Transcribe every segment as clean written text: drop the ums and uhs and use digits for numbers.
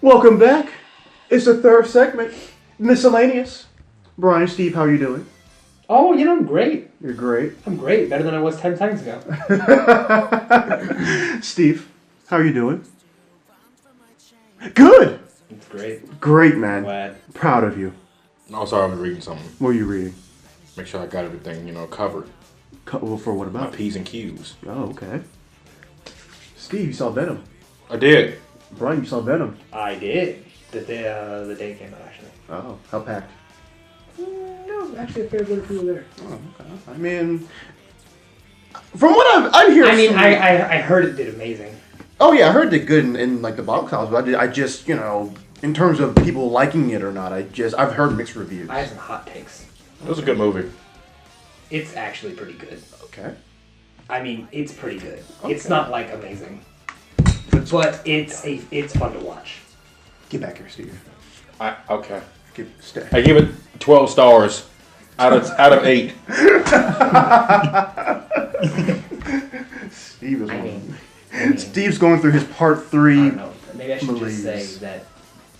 Welcome back. It's the third segment, miscellaneous. Brian, Steve, how are you doing? Oh, I'm great. You're great. I'm great. Better than I was 10 seconds ago. Steve, how are you doing? Good. It's great. Great, man. I'm glad. Proud of you. Oh, sorry, I was reading something. What are you reading? Make sure I got everything, covered. Well, for what My about? P's and Q's. Oh, okay. Steve, you saw Venom. I did. Brian, you saw Venom. I did. The day it came out, actually. Oh, how packed? No, actually a fair bit of people there. Oh, okay. I mean, from what I'm hearing. I mean, I heard it did amazing. Oh yeah, I heard it did good in like the box office, but I just in terms of people liking it or not, I've heard mixed reviews. I have some hot takes. It was a good movie. It's actually pretty good. Okay. I mean, it's pretty good. Okay. It's not like amazing, but it's fun to watch. Get back here, Steve. Okay. Stay. I give it 12 stars out of 8. Steve is I one. mean, Steve's going through his part I 3. don't know. Maybe I should Malaise. just say that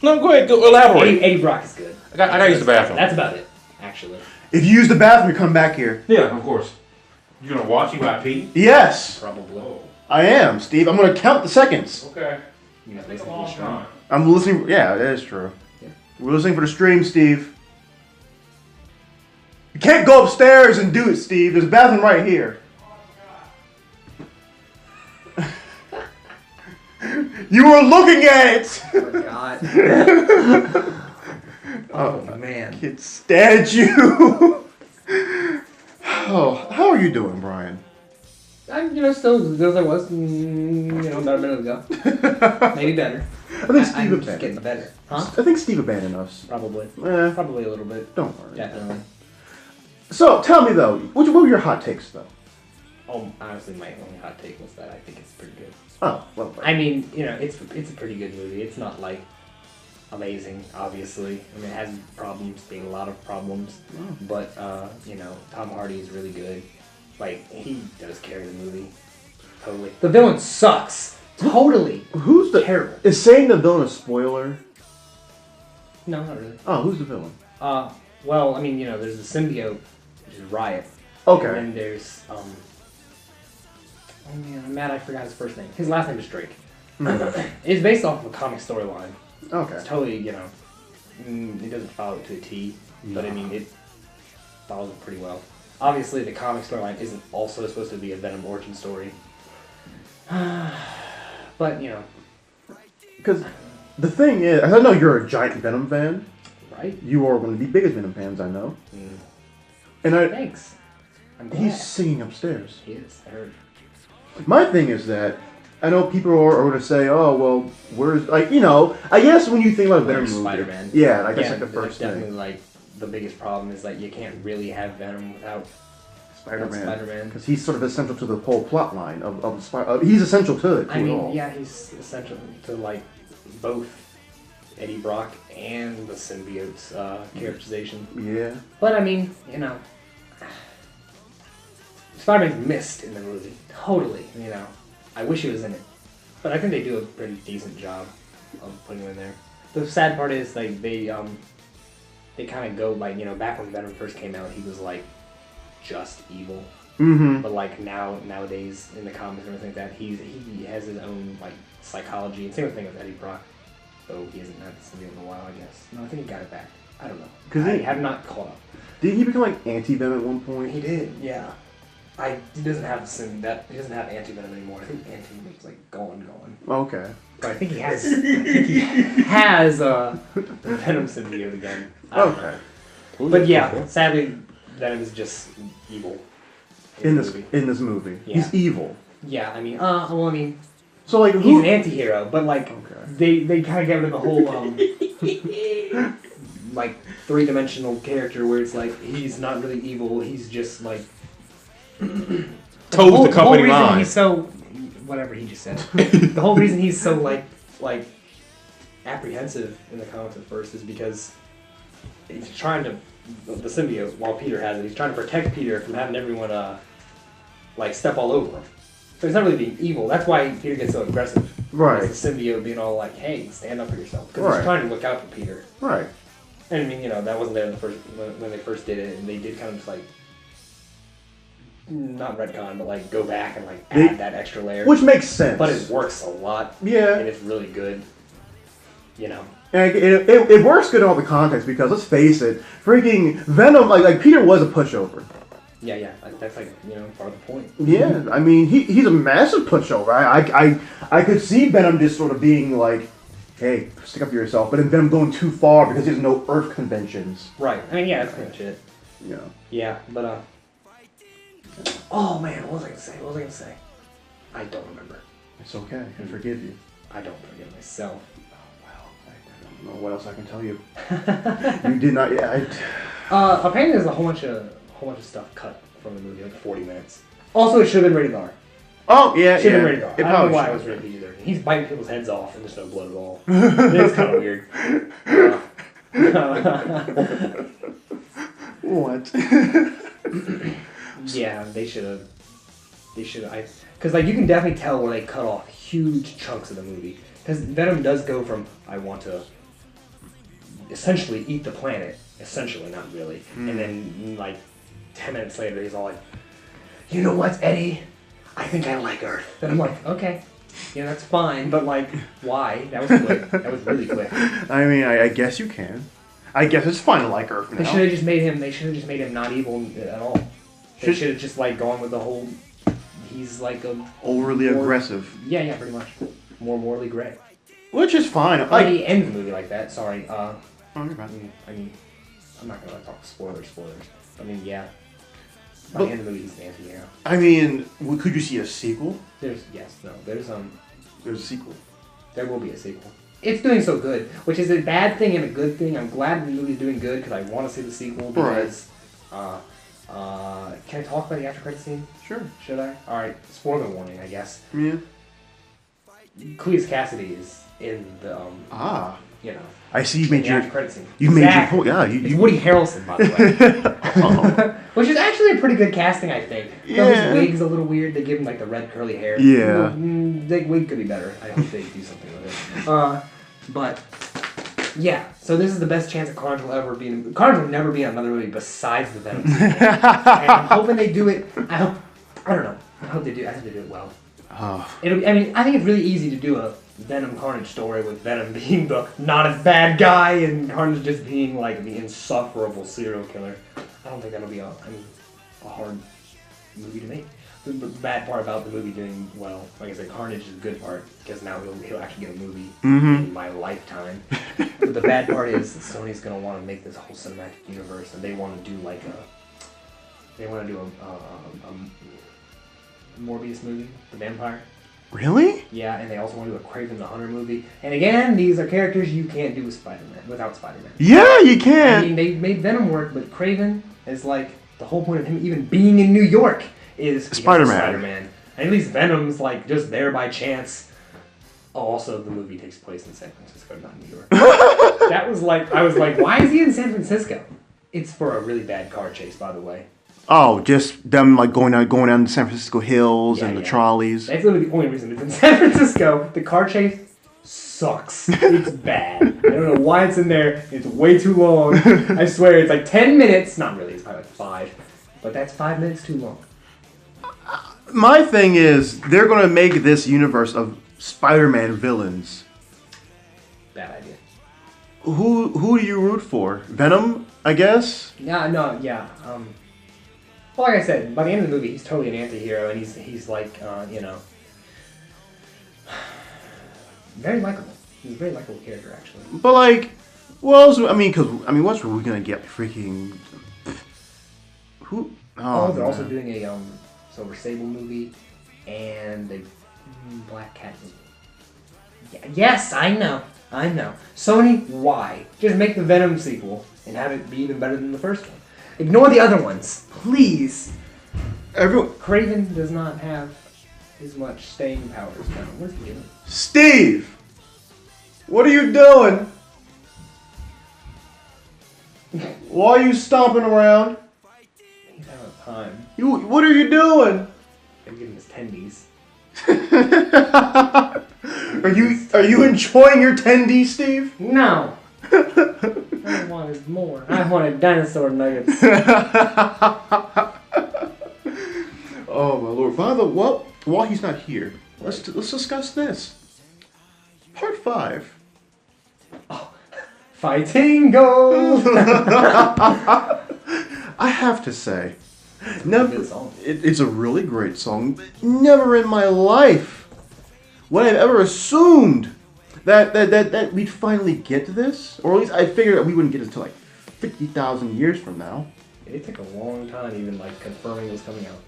No, go ahead. Go elaborate. Eddie Brock is good. I got to use the bathroom. That's about it, actually. If you use the bathroom, you come back here. Yeah, of course. You gonna watch you at pee? Yes, Probably. I am, Steve. I'm going to count the seconds. Okay. You know, basically just strong. I'm listening. Yeah, that is true. Yeah. We're listening for the stream, Steve. You can't go upstairs and do it, Steve. There's a bathroom right here. You were looking at it. Oh, God. Oh, man. Can't stand you. Oh, how are you doing, Brian? I'm, still as good as I was, about a minute ago. Maybe better. I think Steve I'm just abandoned getting us. better. Huh? I think Steve abandoned us. Probably. Eh, Probably a little bit. don't worry. Definitely. So, tell me though, what were your hot takes though? Oh, honestly, my only hot take was that I think it's pretty good. Oh, well. I mean, it's a pretty good movie. It's not, like, amazing, obviously. I mean, it has problems, being a lot of problems. Oh. But, Tom Hardy is really good. Like, he does carry the movie. Totally. The villain sucks. Totally. Who's the Terrible. Is saying the villain a spoiler? No, not really. Oh, who's the villain? Well, I mean, there's the symbiote, which is Riot. Okay. And then there's, oh man, I'm mad I forgot his first name. His last name is Drake. It's based off of a comic storyline. Okay. It's totally, it doesn't follow it to a T, but I mean, it follows it pretty well. Obviously, the comic storyline isn't also supposed to be a Venom origin story. But, Because the thing is, I know you're a giant Venom fan. right? You are one of the biggest Venom fans I know. Mm. And Thanks. I'm glad. he's singing upstairs. He is, I heard. My thing is that I know people are going to say, "Oh, well, where's I guess when you think about Venom Where's movie, Spider-Man? yeah, I guess Yeah, like the that's first definitely thing, like the biggest problem is like you can't really have Venom without Spider-Man, Spider-Man. because he's sort of essential to the whole plot line of he's essential to it. To I it mean, all. yeah, he's essential to like both Eddie Brock and the symbiote's characterization. Yeah. But I mean, Spider-Man missed in the movie. Totally, I wish he was in it. But I think they do a pretty decent job of putting him in there. The sad part is like they kind of go like, back when Venom first came out, he was like just evil. Mm-hmm. But like nowadays in the comics and everything like that, he has his own like psychology. And same thing with Eddie Brock, though he hasn't had this in a while, I guess. No, I think he got it back. I don't know. 'Cause I he- have not caught up. Did he become like anti-Venom at one point? He did, yeah. He doesn't have he doesn't have anti-venom anymore. I think anti-venom's like gone. Okay. But I think he has. The Venom symbiote again. I don't know. Okay. But yeah, sadly, Venom is just evil In the this movie, Yeah. he's evil. Yeah, I mean, So like, he's who? an anti-hero, but like Okay. they kind of get rid of the whole like three-dimensional character where it's like he's not really evil. He's just like Toes the company whole reason line. he's so whatever he just said. The whole reason he's so like apprehensive in the comics at first is because he's trying to the symbiote while Peter has it. He's trying to protect Peter from having everyone like step all over him. So he's not really being evil. That's why Peter gets so aggressive. Right. It's the symbiote being all like, "Hey, stand up for yourself," because Right. he's trying to look out for Peter. Right. And I mean, that wasn't there in the first when they first did it, and they did kind of just like not retcon, but like go back and like add that extra layer, which makes sense. But it works a lot. Yeah. And it's really good. And it works good in all the context because let's face it, freaking Venom, like Peter was a pushover. Yeah. That's like part of the point. Yeah, I mean he's a massive pushover. I could see Venom just sort of being like, hey, stick up for yourself, but then Venom going too far because there's no Earth conventions. Right. I mean, yeah, that's pretty much it. Yeah. Yeah, but oh man, what was I gonna say? I don't remember. It's okay. I forgive you. I don't forgive myself. I don't know what else I can tell you. You did not. Yeah. Apparently, there's a whole bunch of stuff cut from the movie, like 40 minutes. Also, it should have been rated R. Oh yeah, should have been rated R. I don't know why should. it was rated PG-13. He's biting people's heads off, and there's no blood at all. It's kind of weird. What? Yeah, they should have. Because like you can definitely tell where they cut off huge chunks of the movie. Because Venom does go from I want to essentially eat the planet, essentially, not really, and then like 10 minutes later he's all like, you know what, Eddie? I think I like Earth. And I'm like, okay, that's fine, but like, why? That was quick. That was really quick. I mean, I guess you can. I guess it's fine to like Earth now. They should have just made him not evil at all. They should have just like gone with the whole. He's like a overly aggressive. Yeah, pretty much. More morally gray. Which is fine. Like he ends the movie like that. Sorry. Oh, you're fine. I mean, I'm not gonna talk spoilers. I mean, yeah. By the end of the movie, he's an anti-hero. I mean, could you see a sequel? There's a sequel. There will be a sequel. It's doing so good, which is a bad thing and a good thing. I'm glad the movie's doing good because I want to see the sequel because. Right. Can I talk about the after credit scene? Sure. Should I? All right. Spoiler warning, I guess. Yeah. Cleus Cassidy is in the I see you made your credit scene. You made your point. Yeah, it's Woody Harrelson, by the way. Which is actually a pretty good casting, I think. Yeah. His wig's a little weird. They give him like the red curly hair. Yeah. The wig could be better. I hope they do something with it. But yeah, so this is the best chance that Carnage will ever be in. Carnage will never be in another movie besides the Venom sequel. And I'm hoping they do it. I don't know. I hope they do. I think they do it well. Oh. I think it's really easy to do a Venom Carnage story with Venom being the not as bad guy and Carnage just being like the insufferable serial killer. I don't think that'll be a hard movie to make. The bad part about the movie doing well, like I said, Carnage is the good part because now he'll actually get a movie in my lifetime. But the bad part is that Sony's gonna want to make this whole cinematic universe, and they want to do a Morbius movie, the vampire. Really? Yeah, and they also want to do a Kraven the Hunter movie. And again, these are characters you can't do with Spider-Man without Spider-Man. Yeah, you can. I mean, they made Venom work, but Kraven is like the whole point of him even being in New York is Spider-Man. And at least Venom's like just there by chance. Oh, also the movie takes place in San Francisco, not New York. I was like, why is he in San Francisco? It's for a really bad car chase, by the way. Oh, just them like going down the San Francisco hills and the trolleys. That's literally the only reason it's in San Francisco. The car chase sucks. It's bad. I don't know why it's in there. It's way too long. I swear, it's like 10 minutes. Not really. It's probably like 5. But that's 5 minutes too long. My thing is, they're going to make this universe of Spider-Man villains. Bad idea. Who do you root for? Venom, I guess? Yeah. Well, like I said, by the end of the movie, he's totally an anti-hero, and he's like, very likable. He's a very likable character, actually. But like, what else? What's we gonna get? Freaking who? Oh, they're also doing a Silver Sable movie, and a Black Cat movie. Yeah, yes, I know. Sony, why? Just make the Venom sequel and have it be even better than the first one. Ignore the other ones, please. Kraven does not have as much staying power as Venom. What is he doing? Steve! What are you doing? Why are you stomping around? He's out of time. What are you doing? I'm getting his tendies. Are you enjoying your 10D, Steve? No. I wanted more. I wanted dinosaur nuggets. Oh my lord, Father. Well, while he's not here, let's discuss this. Part 5. Fighting gold. I have to say, never. It's a really great song. Never in my life would I have ever assumed that we'd finally get to this, or at least I figured that we wouldn't get it until like 50,000 years from now. It took a long time, even like confirming it was coming out.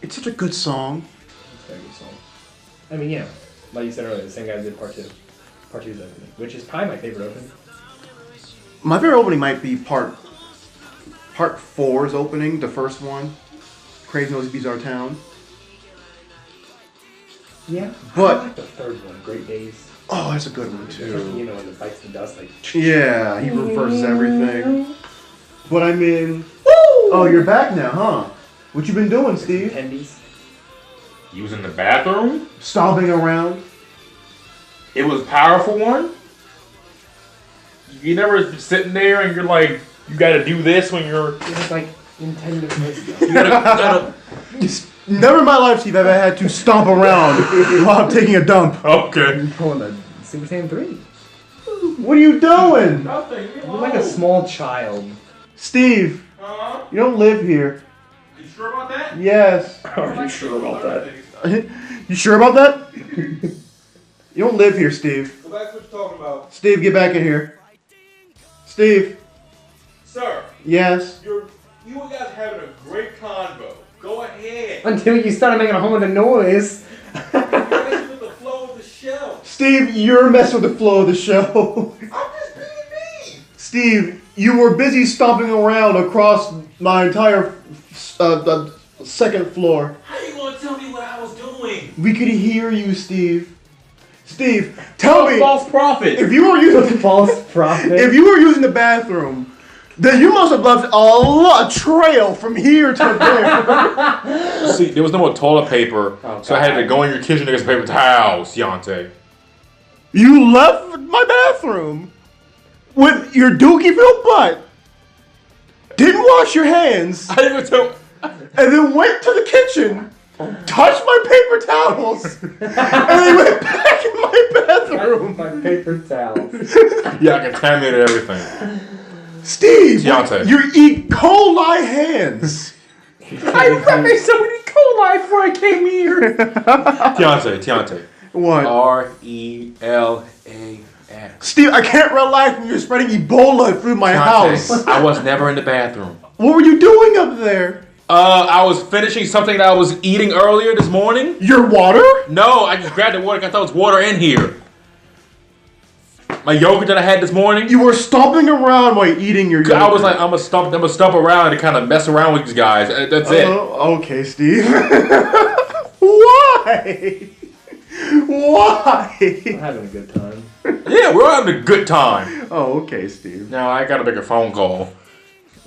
It's such a good song. It's a very good song. I mean, yeah, like you said earlier, the same guy did part 2. Part 2's opening, which is probably my favorite opening. My favorite opening might be part 4's opening, the first one. Crazy Nose Bizarre Town. Yeah, but I like the third one, Great Days. Oh, that's a good one too. You know, when it bites the dust, like. Yeah, he reverses everything. But I mean, oh, you're back now, huh? What you been doing, Steve? Tendies. Using the bathroom? Stomping around. It was a powerful one. You never sitting there and you're like, you gotta do this when you're. It's like Nintendo. You gotta. Never in my life, Steve, have I had to stomp around while I'm taking a dump. Okay. You're pulling a Super Saiyan 3. What are you doing? Nothing. You're like a small child. Steve, you don't live here. You sure about that? Yes. Are you sure about that? You sure about that? You don't live here, Steve. Well, that's what you're talking about. Steve, get back in here. Steve. Sir. Yes. You guys having a great convo. Go ahead. Until you started making a whole bunch of noise. You're messing with the flow of the show. Steve, you're messing with the flow of the show. I'm just being me. Steve, you were busy stomping around across my entire second floor. How you gonna tell me what I was doing? We could hear you, Steve. Steve, tell me. False prophet. If you were using false prophet. If you were using the bathroom, then you must have left a trail from here to there. See, there was no more toilet paper, so I had to go in your kitchen to get some paper towels, Yante. You left my bathroom with your dookie-filled butt, didn't wash your hands, I didn't even tell. and then went to the kitchen, touched my paper towels, and then went back in my bathroom. My paper towels. Yeah, I contaminated everything. Steve, Deontay. you eat coli hands. I made so many coli before I came here. Deontay. What? R-E-L-A-S. Steve, I can't relax when you're spreading Ebola through my house. I was never in the bathroom. What were you doing up there? I was finishing something that I was eating earlier this morning. Your water? No, I just grabbed the water because I thought there was water in here. My yogurt that I had this morning. You were stomping around while eating your yogurt. I was like, I'm gonna stump around and kind of mess around with these guys. That's it. Okay, Steve. Why? Why? I'm having a good time. Yeah, we're having a good time. Oh, okay, Steve. Now I gotta make a phone call.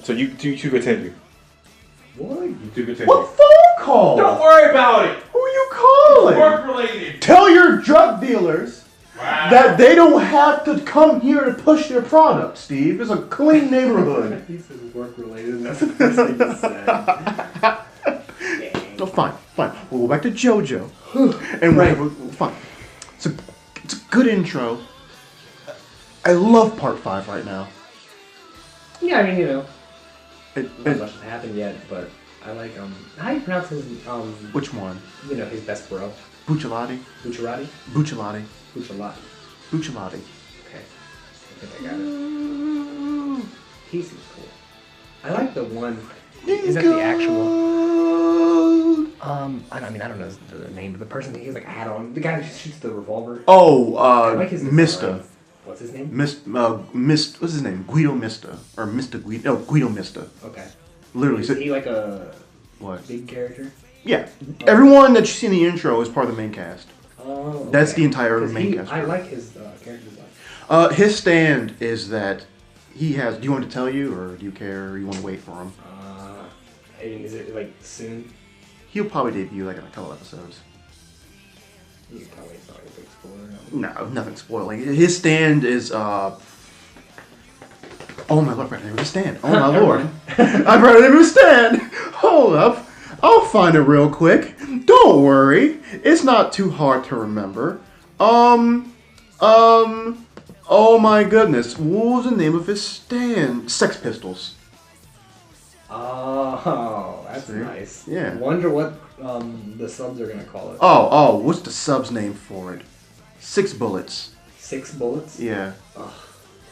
So you continue. What? You two continue. What phone call? Don't worry about it. Who are you calling? Work related. Tell your drug dealers that they don't have to come here to push their product, Steve. It's a clean neighborhood. He says work related. That's the first thing he said. No, fine. We'll go back to JoJo. And fine. It's a good intro. I love part 5 right now. Yeah, I mean, you know, It, not much has happened yet, but I like how do you pronounce his which one? You know, his best bro. Bucciolati? Bucciolati? Bucciolati. Bucciolati. Bucciolati. Okay. I think I got it. He seems cool. I like the one. Is that the actual? I don't know the name of the person. He has like a hat on. The guy who shoots the revolver. Oh, I like his Mista. What's his name? What's his name? Guido Mista. Or Mista Guido. No, Guido Mista. Okay. Literally. Is he like a What? big character? Yeah. Everyone that you see in the intro is part of the main cast. Oh. Okay. That's the entire main cast. I like his character design. His stand is that he has. Do you want to tell you, or do you care, or you want to wait for him? Is it like soon? He'll probably debut like in a couple episodes. You can tell me it's not a big spoiler. No, nothing spoiling. His stand is oh my lord, I remember his stand. Oh my lord. I've read it in his stand. Hold up. I'll find it real quick. Don't worry. It's not too hard to remember. Oh my goodness. What was the name of his stand? Sex Pistols. Oh, that's See? nice. Yeah. Wonder what the subs are gonna call it. Oh, what's the sub's name for it? 6 Bullets. 6 bullets? Yeah. Ugh.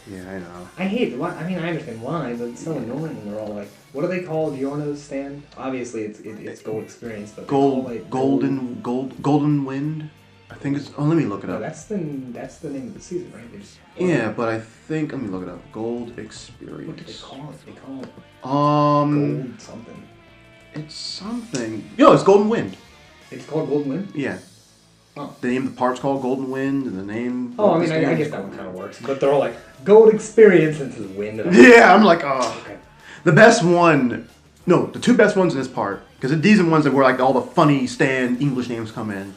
Yeah, I know. I hate why. I mean, I understand why, but it's so annoying when they're all like, what do they call Giorno's stand? Obviously, it's Gold Experience, but they call it Golden Wind. I think it's. Oh, let me look it No, up. that's the name of the season, right? They just, Yeah, but I think let me look it up. Gold Experience. What do they call it? They call it Gold something. It's something. Yo, it's Golden Wind. It's called Golden Wind? Yeah. Oh. The name of the part's called Golden Wind, and the name. Oh, I mean, I guess that one kind of works. But they're all like, Gold Experience into the wind. And Yeah, I'm like, oh. Okay. The best one. No, the 2 best ones in this part, because these are the ones that where like all the funny stand English names come in.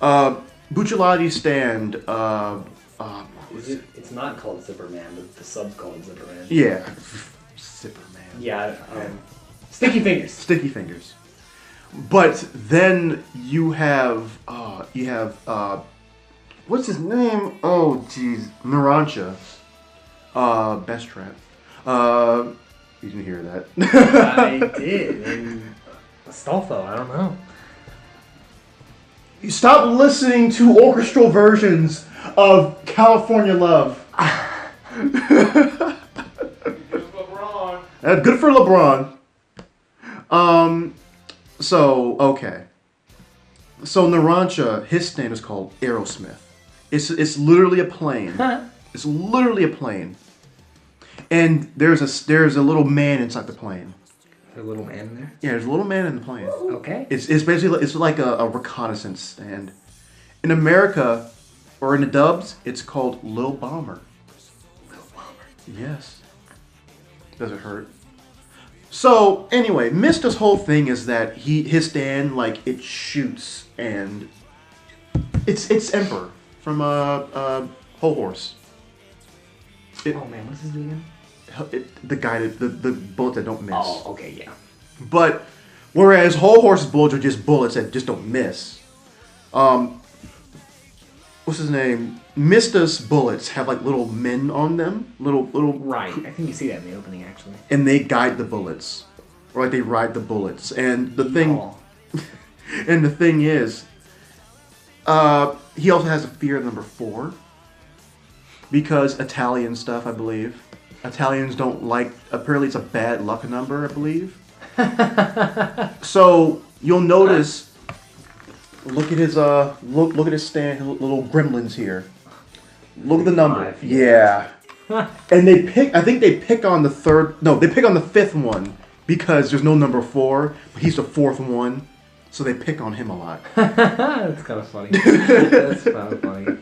Bucciolati's stand. It's not called Zipperman, but the sub's called Zipperman. Yeah. Zipperman. Yeah, Sticky Fingers. Sticky Fingers. But then you have what's his name? Oh jeez, Narancha. Best trap. You didn't hear that. I did. And Astolfo, I don't know. You stop listening to orchestral versions of California Love. LeBron. Good for LeBron. So Narancha, his stand is called Aerosmith. It's literally a plane. It's literally a plane. And there's a little man inside the plane. There's a little man in there? Yeah, there's a little man in the plane. Okay. It's basically it's like a reconnaissance stand. In America, or in the dubs, it's called Lil Bomber. Lil Bomber. Yes. Does it hurt? So anyway, Mista's whole thing is that his stand like it shoots and it's Emperor from Whole Horse. Oh man, what's his name again? The guy that the bullets that don't miss. Oh, okay, yeah. But whereas Whole Horse's bullets are just bullets that just don't miss. What's his name? Mista's bullets have like little men on them, little. Right, I think you see that in the opening actually. And they guide the bullets, or like they ride the bullets. And the thing, and the thing is, he also has a fear of number 4 because Italian stuff, I believe. Italians don't like. Apparently, it's a bad luck number, I believe. So you'll notice. Look at his look at his stand, his little gremlins here. Look at the number. 5, Yeah. And they pick. I think they pick on the third. No, they pick on the 5th one because there's no number 4. But he's the 4th one, so they pick on him a lot. That's kind of funny. That's kind of funny.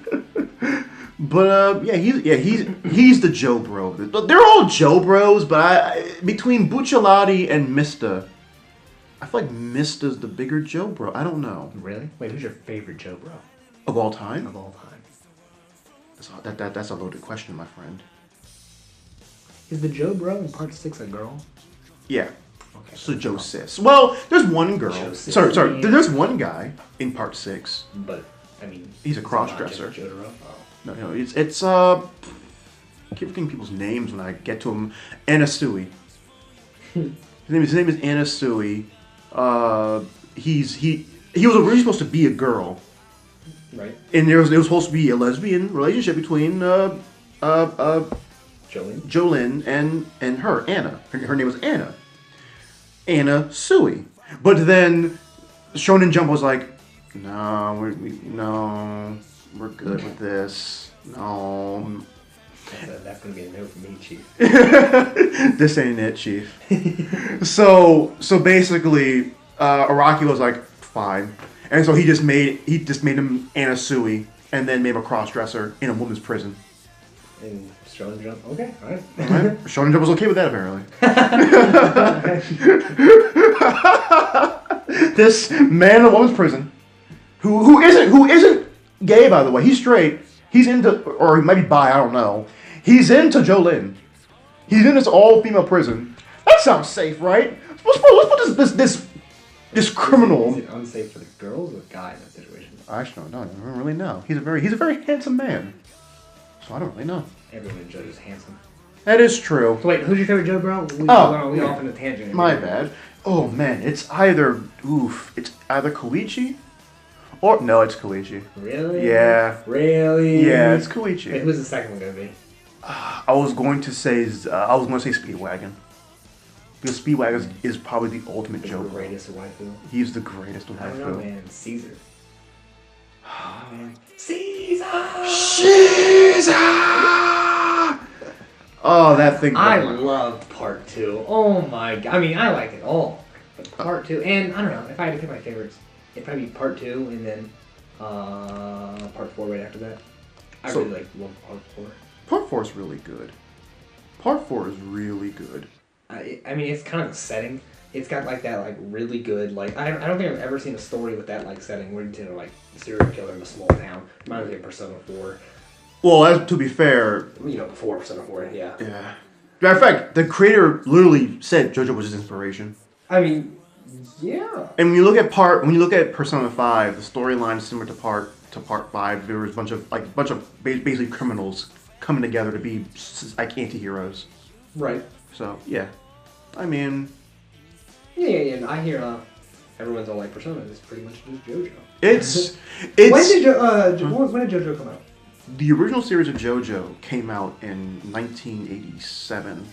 But he's the Joe Bro. They're all Joe Bros, but between Bucciolati and Mista, I feel like Mista's the bigger Joe Bro. I don't know. Really? Wait, who's your favorite Joe Bro? Of all time? Of all time. That's a loaded question, my friend. Is the Joe Bro in part 6 a girl? Yeah. Okay. So Joe Sis. Well, there's one girl. Joe Sis. Sorry. There's one guy in part 6. But I mean, He's a is it cross-dresser. not just Jotaro? Oh. No, it's I keep forgetting people's names when I get to them. Anasui. His name is Anasui. He was originally supposed to be a girl. Right. And there was supposed to be a lesbian relationship between Jolene and her, Anna. Her name was Anna. Anna Sui. But then Shonen Jump was like, no, we're good with this. No. That's gonna be a no for me, Chief. This ain't it, Chief. So basically, Araki was like, fine. And so he just made him Anasui and then made him a cross-dresser in a woman's prison. And Shonen Jump? Okay, alright. Shonen Jump was okay with that, apparently. this man in a woman's prison, who isn't gay, by the way. He's straight. He's into, or he might be bi. I don't know. He's into Jolene. He's in this all-female prison. That sounds safe, right? Let's put this criminal. Is it unsafe for the girls or the guy in that situation? I actually don't really know. He's a very handsome man. So I don't really know. Everyone in JoJo's handsome. That is true. So wait, who's your favorite JoJo? We off in a tangent. My bad. Oh man, it's either Koichi or no, it's Koichi. Really? Yeah. Really? Yeah, it's Koichi. Wait, who's the second one gonna be? I was going to say Speedwagon. Because Speedwagon is probably the ultimate JoJo. The greatest waifu. He's the greatest waifu. I don't know, man. Caesar. Oh, man. Caesar! Oh, that thing. I love part 2. Oh my god. I mean, I like it all. But part 2, and I don't know, if I had to pick my favorites, it'd probably be part 2 and then part 4 right after that. I really love part 4. Part 4 is really good. Part 4 is really good. I mean, it's kind of a setting. It's got like that, like really good, like I don't think I've ever seen a story with that like setting where you like serial killer in a small town. Reminds me of Persona 4. Well, to be fair, before Persona 4, yeah. Yeah. Matter of fact, the creator literally said JoJo was his inspiration. I mean, yeah. And when you look at Persona 5, the storyline is similar to part 5. There was a bunch of basically criminals coming together to be like anti-heroes. Right. So yeah, I mean. Yeah. And I hear everyone's all like Persona is pretty much just JoJo. It's. When did JoJo come out? The original series of JoJo came out in 1987.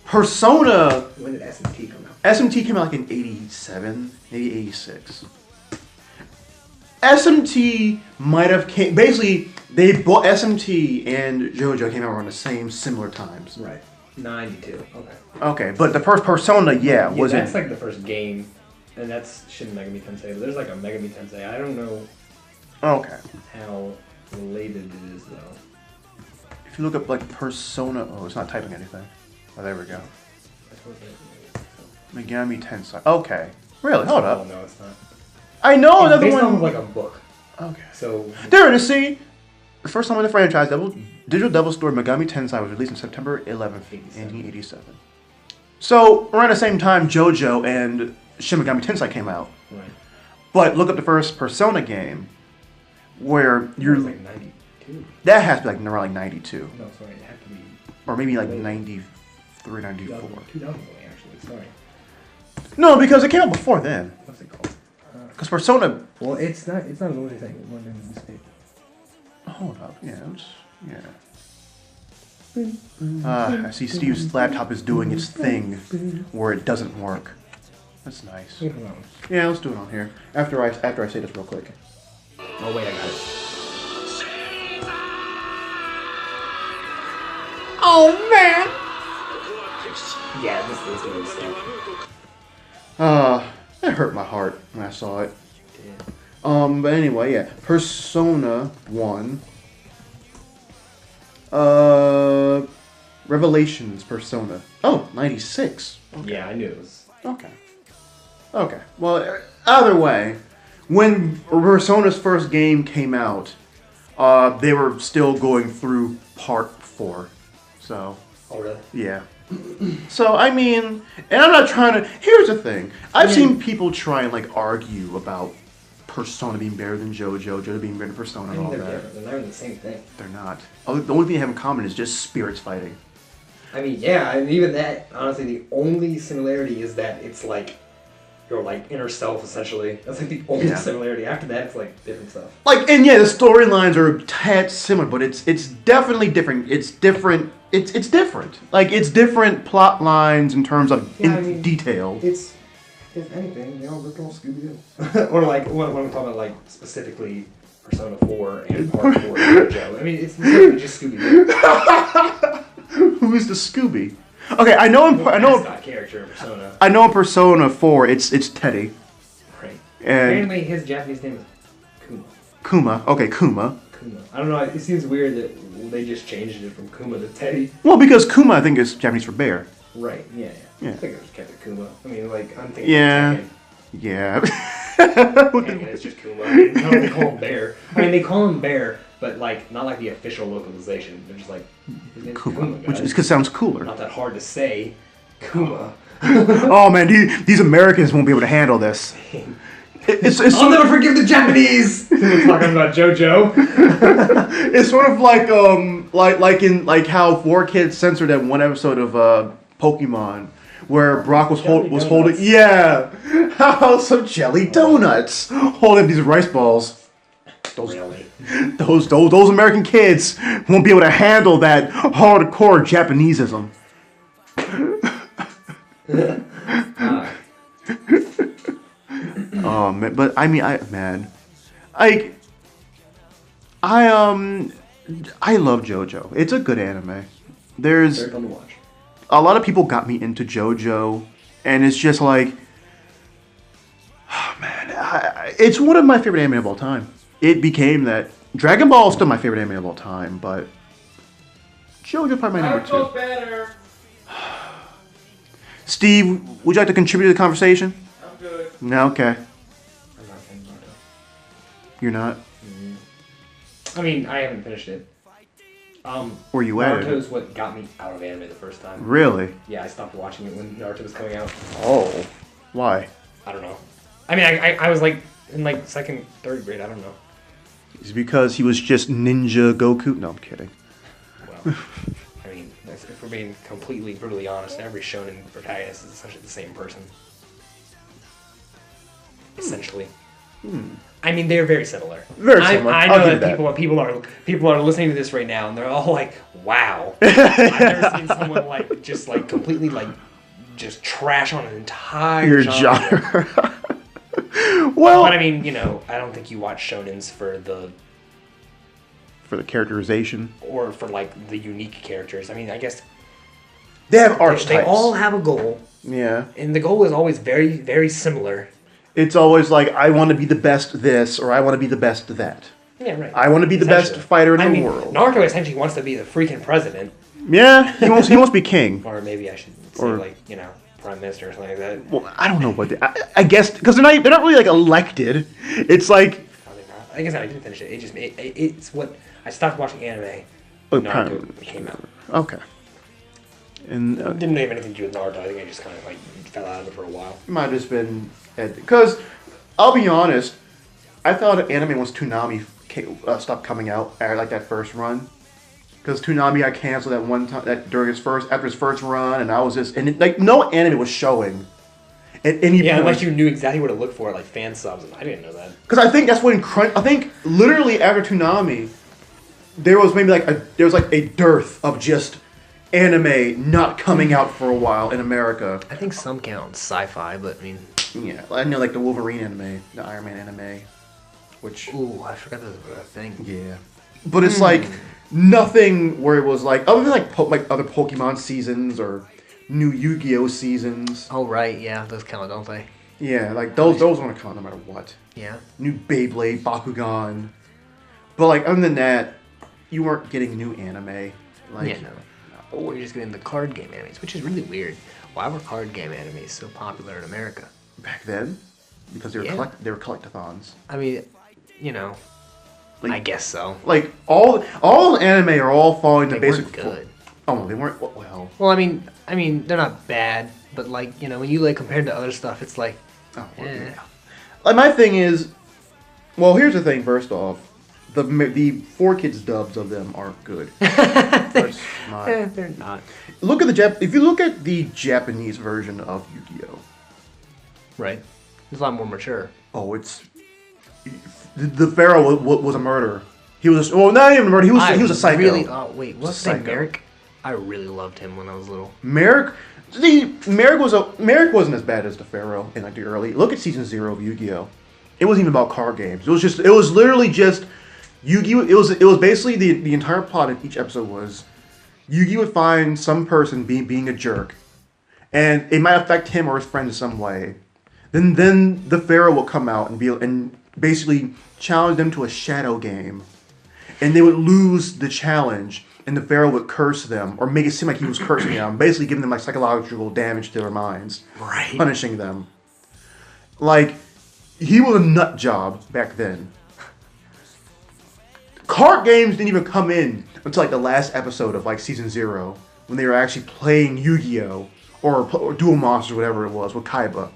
Persona. When did SMT come out? SMT came out like in 87, maybe 86. SMT might have basically they bought SMT and JoJo came out around the similar times. Right. 92. Okay. Okay, but the first Persona, was that's like the first game, and that's Shin Megami Tensei. But there's like a Megami Tensei. I don't know. Okay. How related it is though. If you look up like Persona, it's not typing anything. Oh, there we go. Megami Tensei. Okay. Really? Hold up. Oh no, it's not. I know it's another based one. Off of like a book. Okay. So there it is. See, the first time in the franchise, Digital Devil Story Megami Tensei was released on September 11th, 1987. So around the same time, JoJo and Shin Megami Tensei came out. Right. But look up the first Persona game, where you're like 92. That has to be like around like 92. No, sorry, it had to be. Or maybe like 93, 94. 2000 actually. Sorry. No, because it came out before then. What's it called? Because Persona. Well, it's not an older thing. It wasn't a mistake. Hold up, yeah. I see Steve's laptop is doing its thing where it doesn't work. That's nice. Yeah, let's do it on here. After I say this real quick. Oh wait, I got it. Oh man! Yeah, this is really stuff. It hurt my heart when I saw it. But anyway, yeah. Persona 1. Revelations Persona. Oh, 96. Okay. Yeah, I knew it was. Okay. Well, either way, when Persona's first game came out, they were still going through part 4. So. Oh, really? Yeah. So, I mean, and I'm not trying to. Here's the thing. I've seen people try and, like, argue about Persona being better than JoJo, JoJo being better than Persona, and all that. They're not the same thing. They're not. The only thing they have in common is just spirits fighting. I mean, yeah, and even that, honestly, the only similarity is that it's like your like inner self, essentially. That's like the only similarity. After that, it's like different stuff. Like, and yeah, the storylines are a tad similar, but it's definitely different. It's different. It's different. Like, it's different plot lines in terms of detail. It's, if anything, they all look all Scooby-Doo. Or like, when I'm talking about like specifically Persona 4 and Part 4 of JoJo. I mean, it's literally just Scooby-Doo. Who's the Scooby? Okay, I know character in Persona. I know in Persona 4 it's Teddy. Right. And apparently his Japanese name is Kuma. Kuma. Okay, Kuma. I don't know, it seems weird that they just changed it from Kuma to Teddy. Well, because Kuma I think is Japanese for bear. Right, yeah. Yeah. I think it was kept at Kuma. I mean, like, I'm thinking Yeah. It's just Kuma. I mean, no, they call him Bear. I mean, they call him Bear, but like not like the official localization. They're just like his name's Kuma, Which is because it sounds cooler. Not that hard to say. Kuma. Oh man, these Americans won't be able to handle this. I'll never forgive the Japanese. We're talking about JoJo. It's sort of like how 4Kids censored that one episode of Pokemon where Brock was holding some jelly donuts holding these rice balls. Those American kids won't be able to handle that hardcore Japaneseism. Oh man, but I mean, I love JoJo. It's a good anime. There's very fun to watch. A lot of people got me into JoJo, and it's just like, oh man, it's one of my favorite anime of all time. It became that. Dragon Ball is still my favorite anime of all time, but JoJo probably my number 2. Better. Steve, would you like to contribute to the conversation? I'm good. No, okay. I'm not fan of Naruto. You're not? I mean, I haven't finished it. Where you at? Naruto's what got me out of anime the first time. Really? Yeah, I stopped watching it when Naruto was coming out. Oh. Why? I don't know. I mean, I was like in like second, third grade. I don't know. It's because he was just Ninja Goku? No, I'm kidding. Well, I mean, if we're being completely brutally honest, every shonen protagonist is essentially the same person. Essentially. I mean, they're very similar. Very similar. I know that people are listening to this right now, and they're all like, "Wow, I've never seen someone like just like completely like just trash on an entire genre." Well, but I mean, you know, I don't think you watch shonens for the characterization or for like the unique characters. I mean, I guess they have archetypes. They all have a goal. Yeah, and the goal is always very, very similar. It's always like, I want to be the best this, or I want to be the best that. Yeah, right. I want to be the best fighter in the world. Naruto essentially wants to be the freaking president. Yeah, he wants to be king. Or maybe I should say, like, you know, prime minister or something like that. Well, I don't know what I guess, because they're not really like elected. It's like, I guess I didn't finish it. It's what I stopped watching anime. Oh, Naruto came out. Okay. And it didn't have anything to do with Naruto. I think I just kind of like fell out of it for a while. Might have just been because I'll be honest, I thought anime once Toonami stopped coming out at like that first run. Because Toonami got canceled that one time after his first run, and I was just like no anime was showing. At any point. Unless you knew exactly what to look for, like fan subs, and I didn't know that. Because I think that's when I think literally after Toonami, there was maybe like a dearth of just anime not coming out for a while in America. I think some count sci-fi, but I mean, yeah, I know like the Wolverine anime, the Iron Man anime, which I forgot that was a thing. Yeah, but it's like nothing where it was like other than like other Pokemon seasons or new Yu-Gi-Oh seasons. Oh right, yeah, those count, don't they? Yeah, like those want to count no matter what. Yeah. New Beyblade, Bakugan, but like other than that, you weren't getting new anime. Like, yeah, no. Or you're just getting the card game animes, which is really weird. Why were card game animes so popular in America? Back then? Because they were collectathons. I mean, you know, like, I guess so. Like, all anime are all following the basic... They weren't good. Oh, no, they weren't... Well... Well, I mean, they're not bad, but like, you know, when you like compared to other stuff, it's like... Oh, well, yeah. Like, my thing is... Well, here's the thing, first off. The 4Kids dubs of them aren't good. They're not. Look at if you look at the Japanese version of Yu-Gi-Oh, right? It's a lot more mature. Oh, it's the Pharaoh was a murderer. He was not even a murderer. He was a psycho. Really? Oh wait, what's his name? Merrick. I really loved him when I was little. Merrick wasn't as bad as the Pharaoh in like the early. Look at season 0 of Yu-Gi-Oh. It wasn't even about card games. It was literally just Yu-Gi-Oh! It was basically the entire plot of each episode was Yu-Gi would find some person being a jerk, and it might affect him or his friend in some way. Then the Pharaoh will come out and basically challenge them to a shadow game, and they would lose the challenge, and the Pharaoh would curse them or make it seem like he was cursing them, basically giving them like psychological damage to their minds, right, punishing them. Like, he was a nut job back then. Card games didn't even come in until like the last episode of like season 0, when they were actually playing Yu-Gi-Oh! Or Duel Monsters, whatever it was, with Kaiba.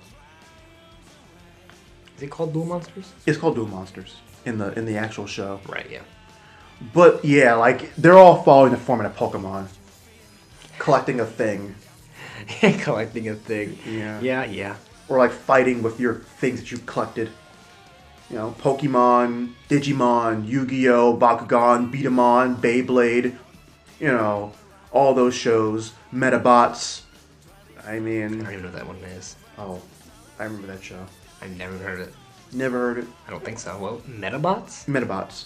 Is it called Duel Monsters? It's called Duel Monsters in the actual show. Right, yeah. But yeah, like, they're all following the format of Pokemon. Collecting a thing. Collecting a thing. Yeah. Yeah. Or like fighting with your things that you collected. You know, Pokemon, Digimon, Yu-Gi-Oh!, Bakugan, Beatamon, Beyblade. You know, all those shows. Metabots. I mean... I don't even know what that one is. Oh, I remember that show. I've never heard it. Never heard it. I don't think so. Well, Metabots? Metabots.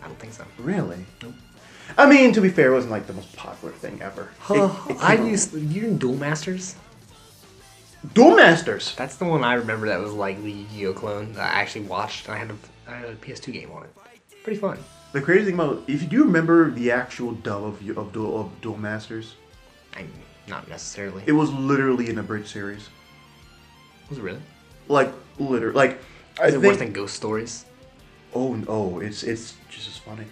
I don't think so. Really? Nope. I mean, to be fair, it wasn't like the most popular thing ever. You Duel Masters? Duel Masters! That's the one I remember that was like the Yu-Gi-Oh! Clone that I actually watched. I had a PS2 game on it. Pretty fun. The crazy thing about if you do remember the actual dub of Duel Masters, Not necessarily. it was literally an abridged series. Was it really? Like literally, like Is it worse than Ghost Stories? Oh no, it's just as funny.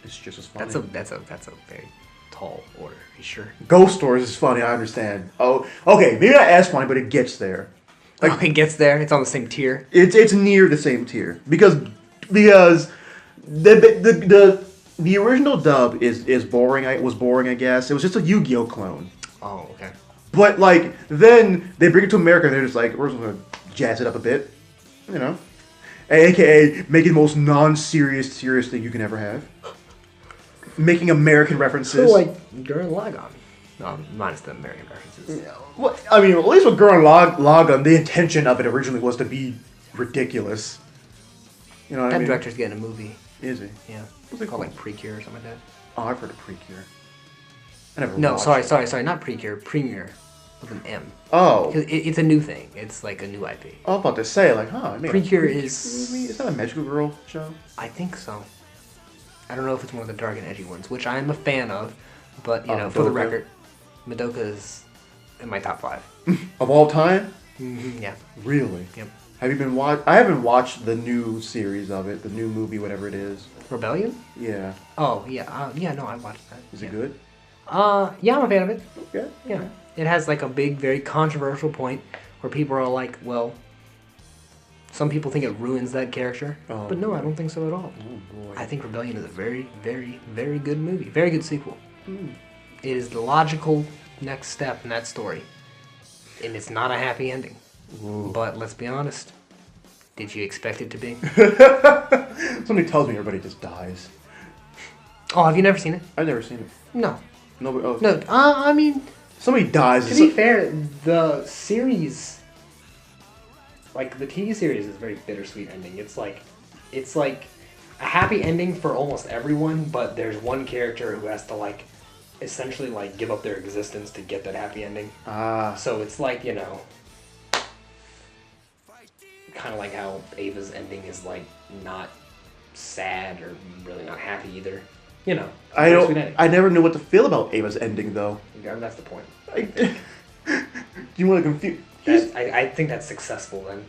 It's just as funny. That's a very tall order. Are you sure? Ghost Stories is funny. I understand. Oh, okay, maybe not as funny, but it gets there. Like it gets there. It's on the same tier. It's near the same tier because the original dub is boring. It was boring, I guess. It was just a Yu-Gi-Oh! Clone. Oh, okay. But like then they bring it to America and they're just like, we're just gonna jazz it up a bit, you know, aka making the most non-serious thing you can ever have, making American references. So like Gurren Lagann. No, minus the American references. Yeah, well, I mean, at least with Gurren Lagann, the intention of it originally was to be ridiculous. You know what I mean? That director's getting a movie. Is he? Yeah. What's it called? called? Like Precure or something like that. Oh, I've heard of Precure. I never No, watched sorry, it. not Precure. Premiere with an M. Oh. 'Cause it's a new thing. It's like a new IP. I was about to say, like, huh? Precure movie? is... Is that a Magical Girl show? I think so. I don't know if it's one of the dark and edgy ones, which I am a fan of, but, you know, for the Madoka? record, Madoka is in my top 5. Of all time? Mm-hmm, yeah. Really? Yep. Have you been I haven't watched the new series of it, the new movie, whatever it is. Rebellion? Yeah. Oh, yeah. No, I watched that. Is it good? Yeah, I'm a fan of it. Okay. Yeah. It has like a big, very controversial point where people are like, well, some people think it ruins that character. Oh, but no, I don't think so at all. Oh boy. I think Rebellion is a very, very, very good movie. Very good sequel. It is the logical next step in that story. And it's not a happy ending. Ooh. But let's be honest. Did you expect it to be? Somebody tells me everybody just dies. Oh, have you never seen it? I've never seen it. No. Nobody. Oh. No, I mean... Somebody dies. To be fair, the series, like the TV series, is a very bittersweet ending. It's like a happy ending for almost everyone, but there's one character who has to like essentially like give up their existence to get that happy ending. Ah. So it's like, you know, kind of like how Ava's ending is like not sad or really not happy either. You know, I never knew what to feel about Ava's ending though. Yeah, that's the point. Do you want to confuse? I think that's successful then.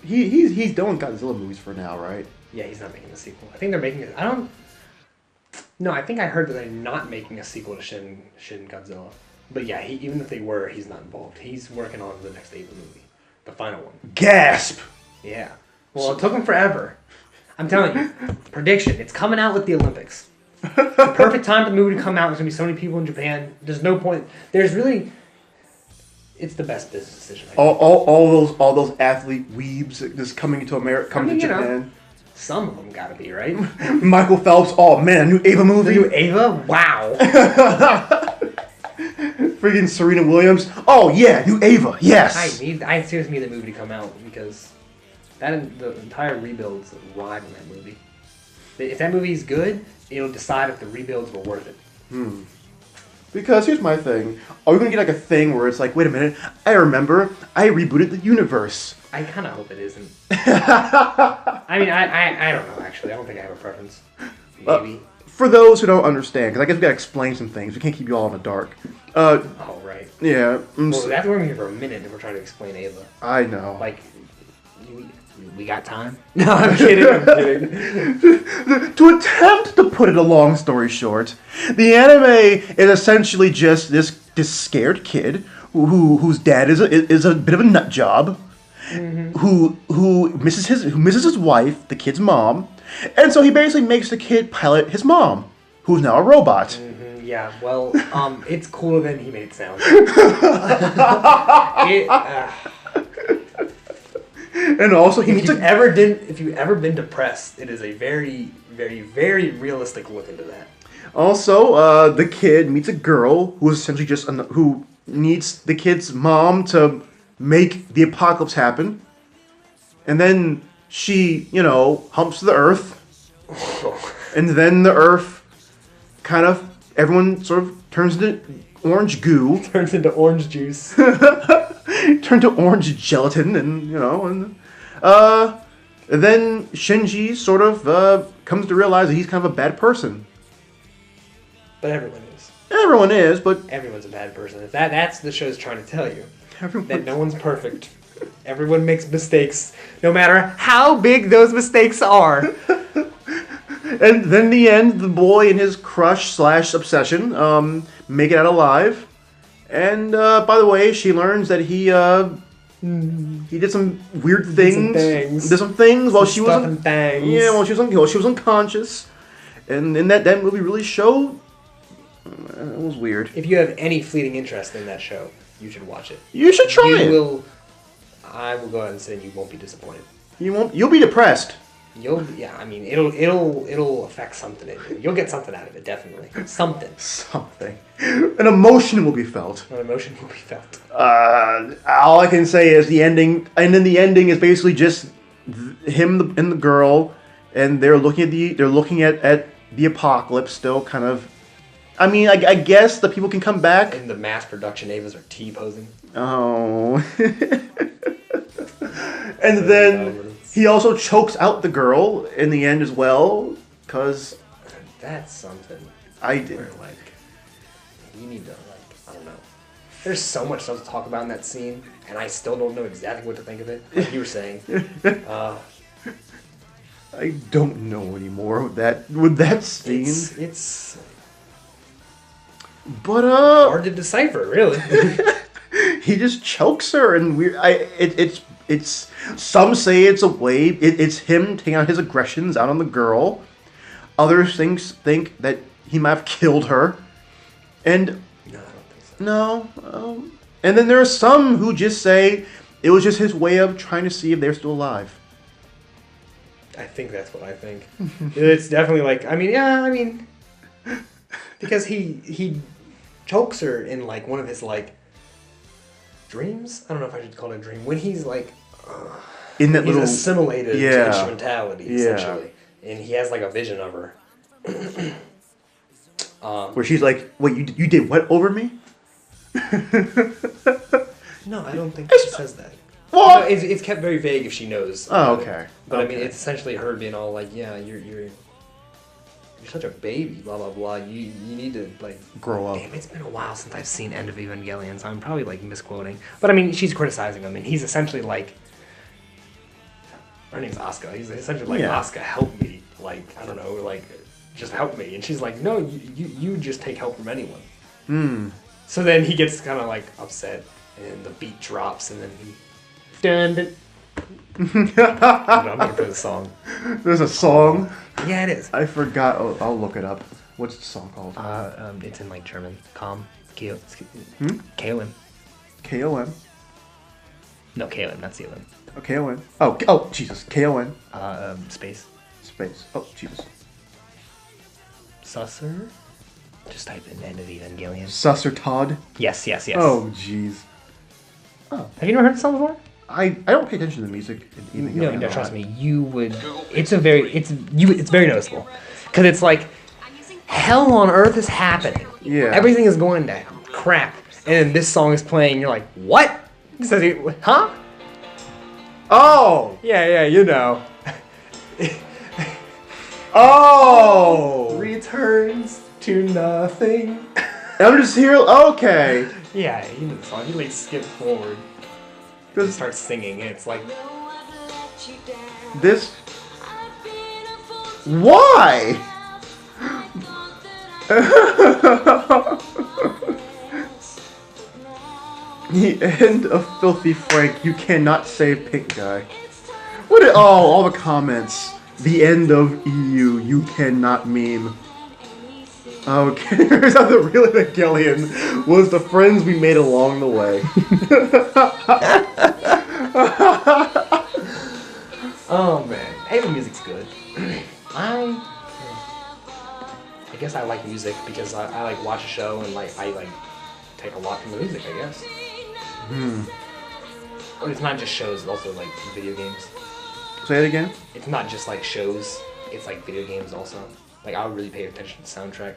He's doing Godzilla movies for now, right? Yeah, he's not making a sequel. I think they're making it. No, I think I heard that they're not making a sequel to Shin Godzilla. But yeah, even if they were, he's not involved. He's working on the next Ava movie, the final one. Gasp! Yeah. Well, it took him forever. I'm telling you, prediction. It's coming out with the Olympics. The perfect time for the movie to come out. There's gonna be so many people in Japan. There's no point. It's the best business decision. All those athlete weebs just coming to America, coming to Japan. Know, some of them gotta be, right? Michael Phelps. Oh man, a new Ava movie. The new Ava? Wow. Friggin' Serena Williams. Oh yeah, new Ava. Yes. I seriously need that movie to come out because the entire rebuilds ride on that movie. If that movie's good, it'll decide if the rebuilds were worth it. Because here's my thing. Are we gonna get like a thing where it's like, wait a minute, I remember I rebooted the universe. I kind of hope it isn't. I mean, I don't know actually. I don't think I have a preference. maybe. For those who don't understand, because I guess we gotta explain some things. We can't keep you all in the dark. Oh, right. Yeah. Well, that's where we're here for a minute if we're trying to explain Ava. I know. Like, we got time? No, I'm kidding. I'm kidding. To attempt to put it a long story short, the anime is essentially just this scared kid whose dad is a bit of a nut job, who misses his wife, the kid's mom, and so he basically makes the kid pilot his mom, who's now a robot. Yeah, well, it's cooler than he made it sound. And also, if you've ever been depressed, it is a very, very, very realistic look into that. Also, the kid meets a girl who is essentially just who needs the kid's mom to make the apocalypse happen, and then she, humps the earth, and then the earth everyone sort of turns into orange goo. Turns into orange juice. Turn to orange gelatin, and then Shinji sort of comes to realize that he's kind of a bad person. But everyone is. Everyone is, but everyone's a bad person. That's the show's trying to tell you. That no one's perfect. Everyone makes mistakes, no matter how big those mistakes are. And then in the end, the boy and his crush / obsession make it out alive. And by the way, she learns that he did some weird things. Did some things while she was while she was unconscious. And in that movie really showed it was weird. If you have any fleeting interest in that show, you should watch it. You should try it. I will go ahead and say you won't be disappointed. You'll be depressed. It'll affect something in you. You'll get something out of it, definitely. Something. An emotion will be felt. An emotion will be felt. All I can say is the ending, and then the ending is basically just him and the girl, and they're looking at the apocalypse still, kind of. I mean, I guess the people can come back. In the mass production, Avas are T-posing. Oh. And then he also chokes out the girl in the end as well, because... That's something. I did. You need to, I don't know. There's so much stuff to talk about in that scene, and I still don't know exactly what to think of it, like you were saying. I don't know anymore with that scene. It's but hard to decipher, really. He just chokes her, and it's some say it's a way it's him taking out his aggressions out on the girl. Others think that he might have killed her, and no, I don't think so. No, and then there are some who just say it was just his way of trying to see if they're still alive. I think that's what I think. It's definitely because he chokes her in one of his dreams. I don't know if I should call it a dream. When he's in that he's little assimilated to instrumentality, essentially, and he has a vision of her. Where she's like, "Wait, you did what over me?" No, I don't think she says that. What? No, it's kept very vague if she knows. Oh, okay. But I mean, it's essentially her being all yeah, you're such a baby, blah blah blah. You need to grow up. Damn, it's been a while since I've seen End of Evangelion, so I'm probably misquoting. But I mean, she's criticizing him, and he's essentially her name's Asuka. He's essentially Asuka, help me. I don't know, just help me. And she's like, no, you just take help from anyone. Hmm. So then he gets kind of upset, and the beat drops, and then he. Dun. I'm gonna play the song. There's a song. Yeah, it is. I forgot. I'll look it up. What's the song called? It's in German. K-O-M. K-O-M. No, K-O-M, not C-O-M. Oh, K-O-M. Oh, Jesus. K-O-M. Space. Oh, Jesus. Susser? Just type in End of Evangelion. Susser Todd? Yes. Oh, jeez. Oh. Have you never heard the song before? I don't pay attention to the music in Evangelion. No, trust me. You would... It's very noticeable. Because it's hell on earth is happening. Yeah. Everything is going down. Crap. And then this song is playing, and you're like, what? He says, huh? Oh! Yeah, you know. Oh! Returns to nothing. I'm just here. Okay. Yeah, you know the song. He like skips forward. He starts singing, and it's like. This. Why? The end of Filthy Frank. You cannot save Pink Guy. What? All the comments. The end of EU. You cannot meme. Okay, turns out that really the Gillian was the friends we made along the way. Oh man, hey, the music's good. I guess I like music because I like watch a show and like I like take a lot from the music. I guess. But it's not just shows; it's also like video games. Say it again. It's not just like shows; it's like video games also. Like I would really pay attention to the soundtrack.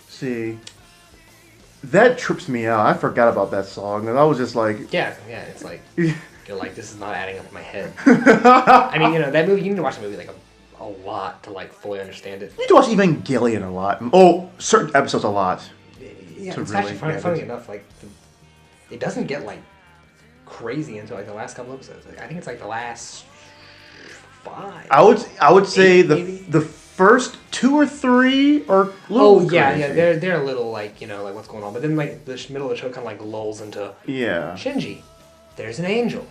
See, that trips me out. I forgot about that song, and I was just like, yeah. It's like you're like, this is not adding up in my head. I mean, you know that movie. You need to watch the movie like a lot to like fully understand it. You need to watch Evangelion a lot. Oh, certain episodes a lot. Yeah, to it's really actually get funny it. enough. Like, it doesn't get like crazy until like the last couple episodes. Like, I think it's like the last 5. I would say Eight, the maybe? the first 2 or 3 are a little crazy. they're a little like, you know, like what's going on. But then like the middle of the show kind of like lulls into Yeah. Shinji. There's an angel.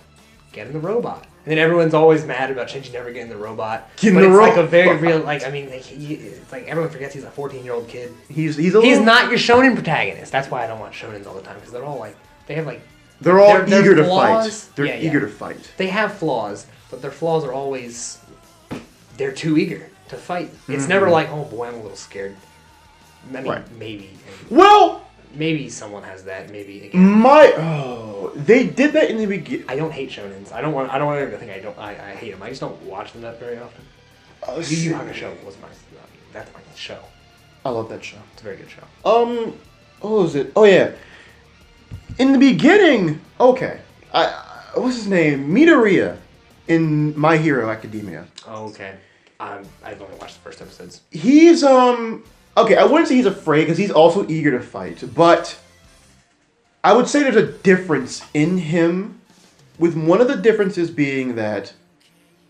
Get in the robot. And then everyone's always mad about Shinji never getting the robot. Get in but the it's like robot. a very real, like, I mean, like, it's like everyone forgets he's a 14-year-old kid. He's not your shonen protagonist. That's why I don't watch shonens all the time, because they're all like, they have like, They're all They're eager to flaws. fight. They're Yeah, eager yeah. to fight. they have flaws, but their flaws are always, they're too eager to fight. It's never like, oh boy, I'm a little scared. I mean, Right. maybe. Well, Maybe someone has that. Maybe again. They did that in the beginning. I don't hate shonens. I don't want everyone to think I hate them. I just don't watch them that very often. Yu Yu Hakusho was that's my show. I love that show. It's a very good show. What was it? Oh yeah. In the beginning, okay. What's his name? Midoriya in My Hero Academia. Oh, okay. I've only watched the first episodes. He's okay, I wouldn't say he's afraid because he's also eager to fight, but I would say there's a difference in him, with one of the differences being that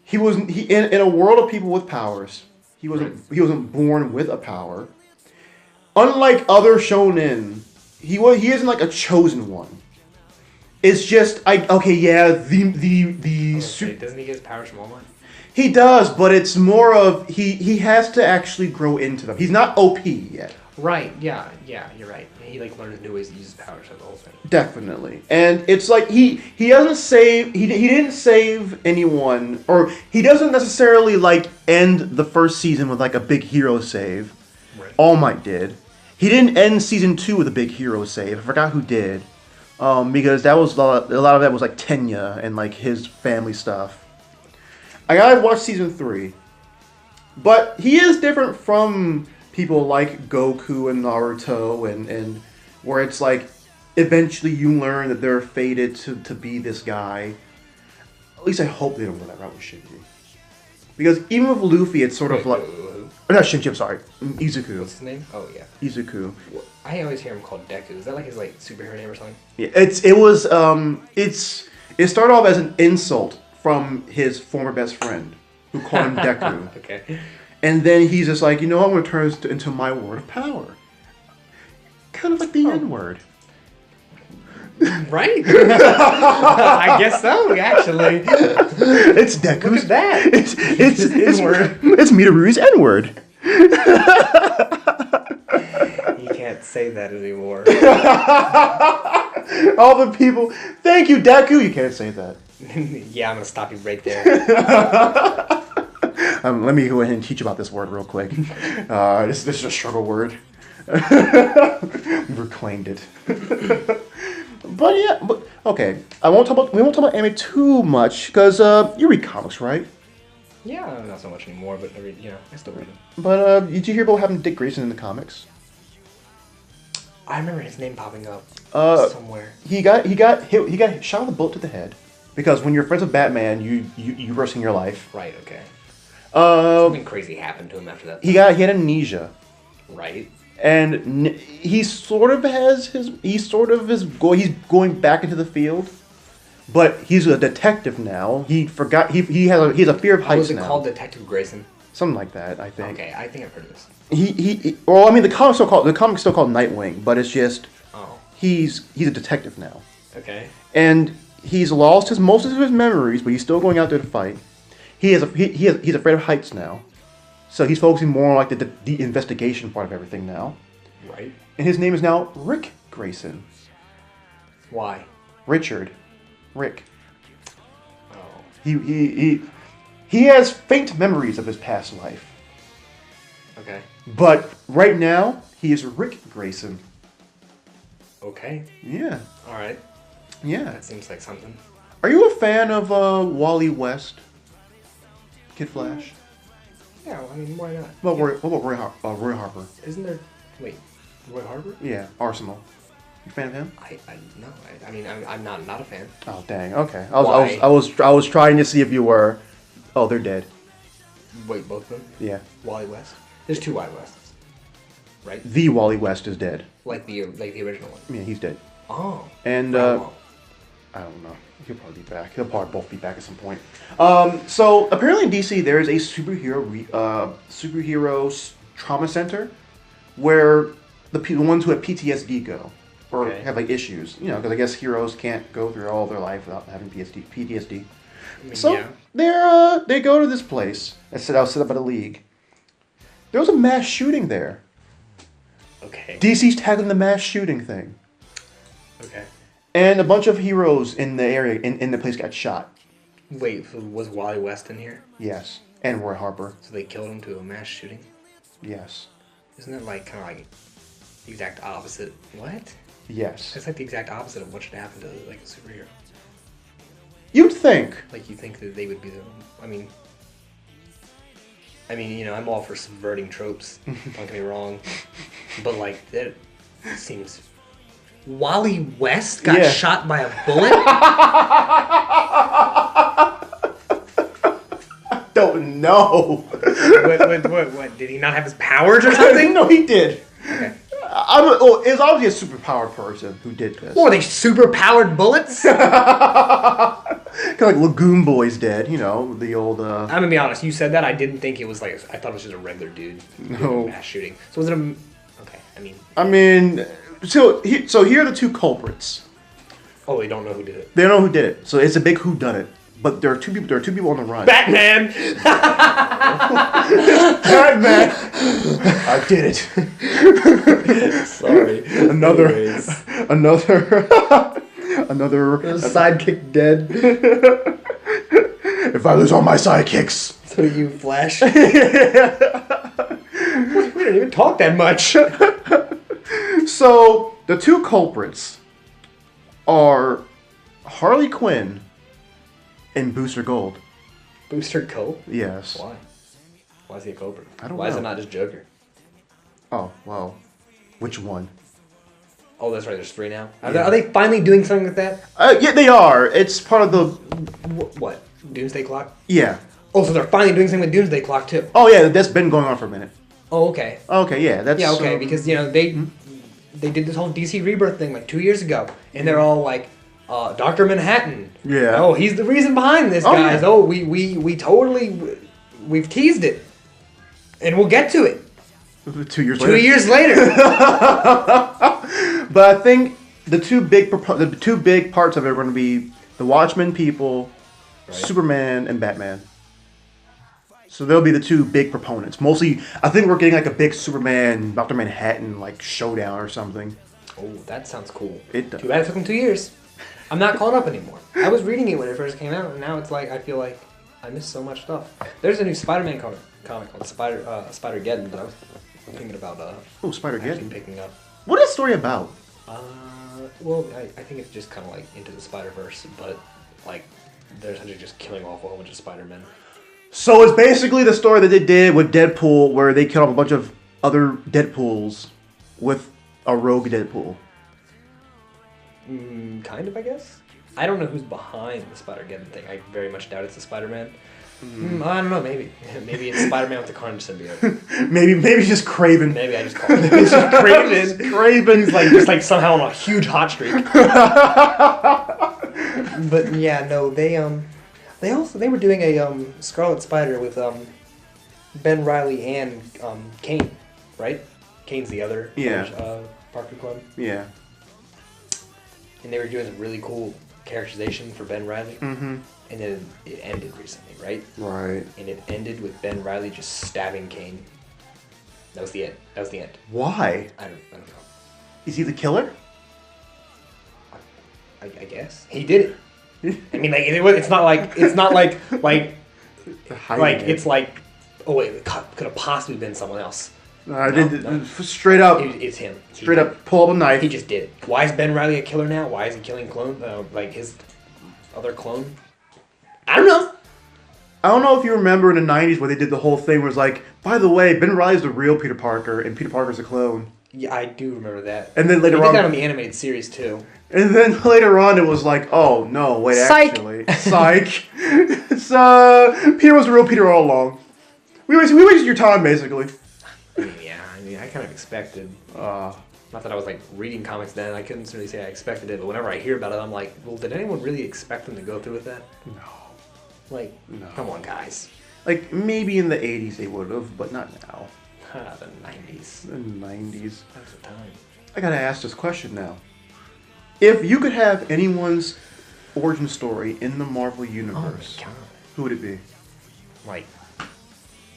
he in a world of people with powers, he wasn't born with a power. Unlike other shonen, he isn't like a chosen one. It's just doesn't he get his powers from All Might? He does, but it's more of he has to actually grow into them. He's not OP yet. Right, yeah, you're right. He like learns new ways to use his powers for the whole thing. Definitely. And it's like he doesn't save he didn't save anyone, or he doesn't necessarily like end the first season with like a big hero save. Right. All Might did. He didn't end season 2 with a big hero save. I forgot who did. Because that was a lot of that was like Tenya and like his family stuff. I gotta watch season 3. But he is different from people like Goku and Naruto and where it's like eventually you learn that they're fated to be this guy. At least I hope they don't go that route with Shinji. Because even with Luffy, it's sort of like... Or not Shinji, I'm sorry. Izuku. What's his name? Oh, yeah. Izuku. I always hear him called Deku. Is that like his like superhero name or something? Yeah, it started off as an insult from his former best friend, who called him Deku. Okay. And then he's just like, I'm going to turn this into my word of power. Kind of like the N-word. Right? I guess so, actually. It's Deku's... Look at that. It's N-word. It's Midoriya's N-word. You can't say that anymore. All the people... Thank you, Deku. You can't say that. Yeah, I'm going to stop you right there. Let me go ahead and teach you about this word real quick. This is a struggle word. We reclaimed it. But yeah, okay. We won't talk about anime too much because you read comics, right? Yeah, not so much anymore, but I still read them. But did you hear about having Dick Grayson in the comics? I remember his name popping up somewhere. He got shot with a bullet to the head because when you're friends with Batman, you risking your life. Right. Okay. Something crazy happened to him after that. He had amnesia. Right. And he's going back into the field, but he's a detective now. He has a fear of heights now. Was it called Detective Grayson? Something like that, I think. Okay, I think I've heard of this. The comic's still called Nightwing, but it's just he's a detective now. Okay. And he's lost most of his memories, but he's still going out there to fight. He's afraid of heights now. So he's focusing more on like the investigation part of everything now. Right. And his name is now Rick Grayson. Why? Richard. Rick. Oh. He has faint memories of his past life. Okay. But right now, he is Rick Grayson. Okay. Yeah. All right. Yeah. That seems like something. Are you a fan of Wally West? Kid Flash? Yeah, I mean, why not? What about Roy Harper? Isn't there... Wait, Roy Harper? Yeah, Arsenal. You a fan of him? No. I mean, I'm not a fan. Oh, dang. Okay. I was trying to see if you were... Oh, they're dead. Wait, both of them? Yeah. Wally West? There's two Wally Wests, right? The Wally West is dead. Like the original one? Yeah, he's dead. Oh. And, I don't know. He'll probably be back. They'll probably both be back at some point. So apparently in DC there is a superhero trauma center where the ones who have PTSD go or have like issues. You know, because I guess heroes can't go through all their life without having PTSD. So they go to this place that's set up by the League. There was a mass shooting there. Okay. DC's tagging the mass shooting thing. Okay. And a bunch of heroes in the area, in the place got shot. Wait, so was Wally West in here? Yes. And Roy Harper. So they killed him to a mass shooting? Yes. Isn't it like kind of like the exact opposite? What? Yes. It's like the exact opposite of what should happen to like a superhero. You'd think. Like you think that they would be the... I mean, you know, I'm all for subverting tropes. Don't get me wrong. But like, that seems... Wally West got shot by a bullet? I don't know. What? Did he not have his powers or something? No, he did. Okay. It was obviously a superpowered person who did this. Oh, are they super-powered bullets? Kind of like Lagoon Boy's dead, you know, the old... I'm gonna be honest, you said that, I didn't think it was like... I thought it was just a regular dude doing a mass shooting. So was it a... Okay, I mean... So here are the two culprits. Oh, they don't know who did it. They don't know who did it. So it's a big whodunit. But there are two people on the run. Batman! Batman! I did it. Sorry. Another sidekick dead. If I lose all my sidekicks. So you Flash. We didn't even talk that much. So the two culprits are Harley Quinn and Booster Gold. Booster Gold? Yes. Why? Why is he a culprit? I don't know. Why is it not just Joker? Oh, well. Which one? Oh, that's right. There's three now. Are they finally doing something with that? Yeah, they are. It's part of the... What? Doomsday Clock? Yeah. Oh, so they're finally doing something with Doomsday Clock, too. Oh, yeah. That's been going on for a minute. Oh, okay. Okay, yeah. That's... Yeah, okay. Because, you know, they did this whole DC Rebirth thing like 2 years ago. And they're all like... Dr. Manhattan. Yeah. Oh, he's the reason behind this, guys. Yeah. Oh, we totally... We've teased it. And we'll get to it. 2 years later. 2 years later. But I think the two big parts of it are going to be the Watchmen people, right. Superman, and Batman. So they'll be the two big proponents. Mostly, I think we're getting like a big Superman, Dr. Manhattan like showdown or something. Oh, that sounds cool. It does. Too bad it took them 2 year. I'm not caught up anymore. I was reading it when it first came out, and now it's like I feel like I missed so much stuff. There's a new Spider-Man comic called Spider-Geddon that I was thinking about Spider-Geddon picking up. What is the story about? Well, I think it's just kind of like Into the Spider-Verse, but like they're essentially just killing off a whole bunch of Spider-Men. So it's basically the story that they did with Deadpool, where they killed off a bunch of other Deadpools with a rogue Deadpool. Kind of, I guess. I don't know who's behind the Spider-Geddon thing. I very much doubt it's the Spider-Man. I don't know. Maybe it's Spider-Man with the Carnage symbiote. maybe just Craven. Maybe I just called it. It's just Craven. Craven. He's like just somehow on a huge hot streak. But yeah, no, they were doing a Scarlet Spider with Ben Reilly and Kane, right? Kane's the other Parker clone. Yeah. And they were doing a really cool characterization for Ben Reilly. Mm-hmm. And then it ended recently, right? Right. And it ended with Ben Reilly just stabbing Kane. That was the end. Why? I don't know. Is he the killer? I guess he did it. I mean, like it's not like it's like oh wait, it could have possibly been someone else. No. Straight up. It's him. Straight up, pull up a knife. He just did it. Why is Ben Reilly a killer now? Why is he killing like his other clone? I don't know. I don't know if you remember in the 90s where they did the whole thing where it was like, by the way, Ben Reilly's the real Peter Parker and Peter Parker's a clone. Yeah, I do remember that. And then later on... They did that on the animated series, too. And then later on it was like, oh, no, wait, Psych! Actually. Psych. It's, Peter was the real Peter all along. We wasted your time, basically. I mean, I kind of expected... Not that I was, like, reading comics then. I couldn't really say I expected it, but whenever I hear about it, I'm like, well, did anyone really expect them to go through with that? No. Like, no. Come on, guys. Like, maybe in the 80s they would have, but not now. The 90s. The 90s. That's the time. I gotta ask this question now. If you could have anyone's origin story in the Marvel Universe, who would it be? Like,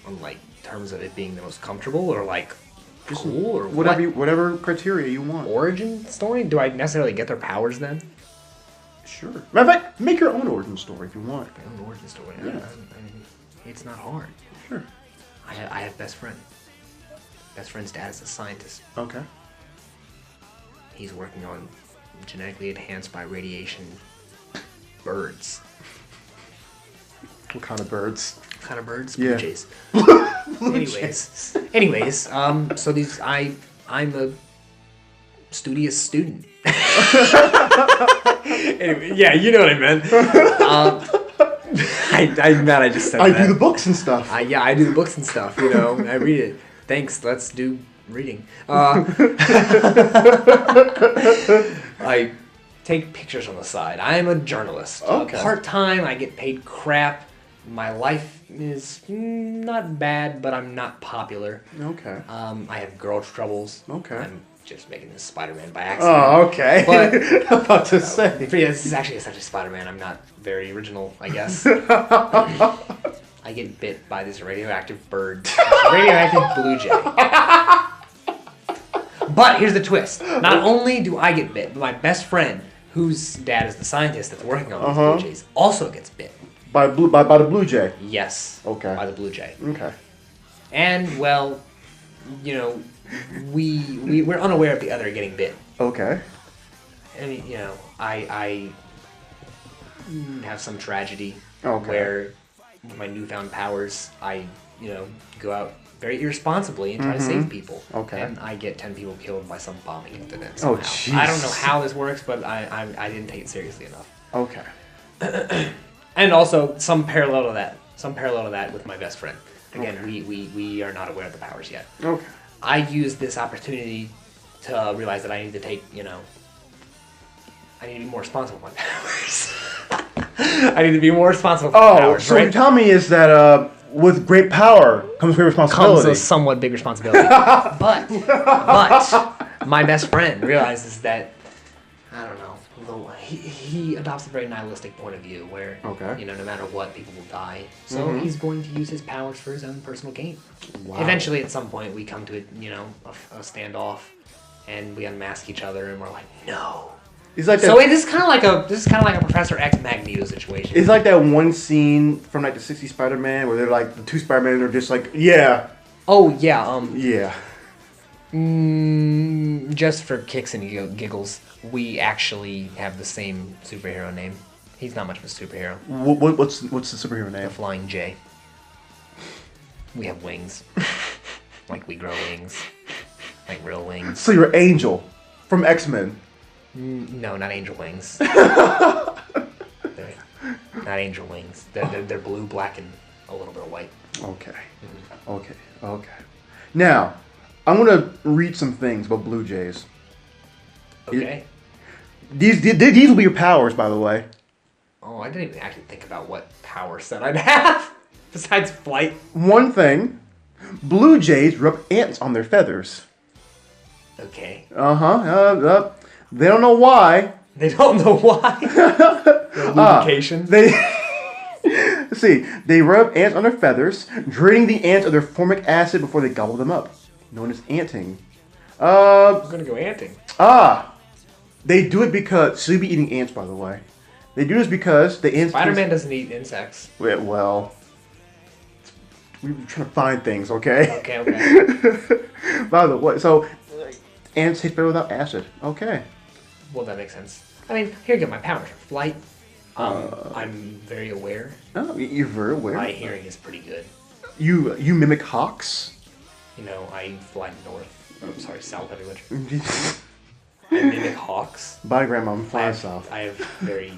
on, like, terms of it being the most comfortable, or, like... Just cool or whatever criteria you want. Origin story? Do I necessarily get their powers then? Sure. Matter of fact, make your own origin story if you want. My own origin story. Yeah. I mean, it's not hard. Sure. I have best friend. Best friend's dad is a scientist. Okay. He's working on genetically enhanced by radiation birds. What kind of birds? What kind of birds? Yeah. Blue jays. Anyways, so I'm a studious student. Anyway, yeah, you know what I meant. I just said that. I do the books and stuff. I do the books and stuff, you know. I read it. Thanks, let's do reading. I take pictures on the side. I am a journalist. Okay. Part-time, I get paid crap. My life is not bad, but I'm not popular. Okay. I have girl troubles. Okay. I'm just making this Spider-Man by accident. Oh, okay. But I'm about to say. Yeah, this is actually essentially Spider-Man. I'm not very original, I guess. I get bit by this radioactive bird. Radioactive blue jay. But here's the twist. Not only do I get bit, but my best friend, whose dad is the scientist that's working on these blue jays, also gets bit. By the blue jay? Yes. Okay. By the blue jay. Okay. And, well, you know, we're unaware of the other getting bit. Okay. And, you know, I have some tragedy Okay. where with my newfound powers, I, you know, go out very irresponsibly and try to save people. Okay. And I get 10 people killed by some bombing incident Oh, somehow. jeez. I don't know how this works, but I didn't take it seriously enough. Okay. And also some parallel to that with my best friend. Again, we are not aware of the powers yet. Okay. I used this opportunity to realize that I need to take, you know, I need to be more responsible with my powers. I need to be more responsible with my powers, so right? what you tell me is that with great power comes great responsibility. Comes a somewhat big responsibility. but my best friend realizes that, I don't know, he adopts a very nihilistic point of view where, you know, no matter what, people will die. So he's going to use his powers for his own personal gain. Wow. Eventually, at some point, we come to a standoff, and we unmask each other, and we're like, no. It's like so this is kind of like a Professor X Magneto situation. It's like that one scene from like the '60s Spider-Man where they're like the two Spider-Man are just like Oh yeah. Yeah. Just for kicks and giggles, we actually have the same superhero name. He's not much of a superhero. What's the superhero name? The Flying J. We have wings. Like we grow wings. Like real wings. So you're Angel from X-Men. No, not angel wings. Not angel wings. They're blue, black, and a little bit of white. Okay. Okay. Now, I'm gonna read some things about blue jays. Okay. These will be your powers, by the way. Oh, I didn't even actually think about what power set I'd have besides flight. One thing, blue jays rub ants on their feathers. Okay. They don't know why. They don't know why. Lubrication. They rub ants on their feathers, draining the ants of their formic acid before they gobble them up, known as anting. I'm gonna go anting. They do it because... So you'll be eating ants, by the way. They do this because the ants... Spider-Man doesn't eat insects. Well... We're trying to find things, okay? Okay. By the way, so... Ants taste better without acid. Okay. Well, that makes sense. I mean, here you go. My powers are flight. I'm very aware. Oh, you're very aware. My hearing is pretty good. You mimic hawks? You know, I fly north. I'm sorry, south everywhere. I mimic hawks. Bye, Grandma. I'm flying south. I have very...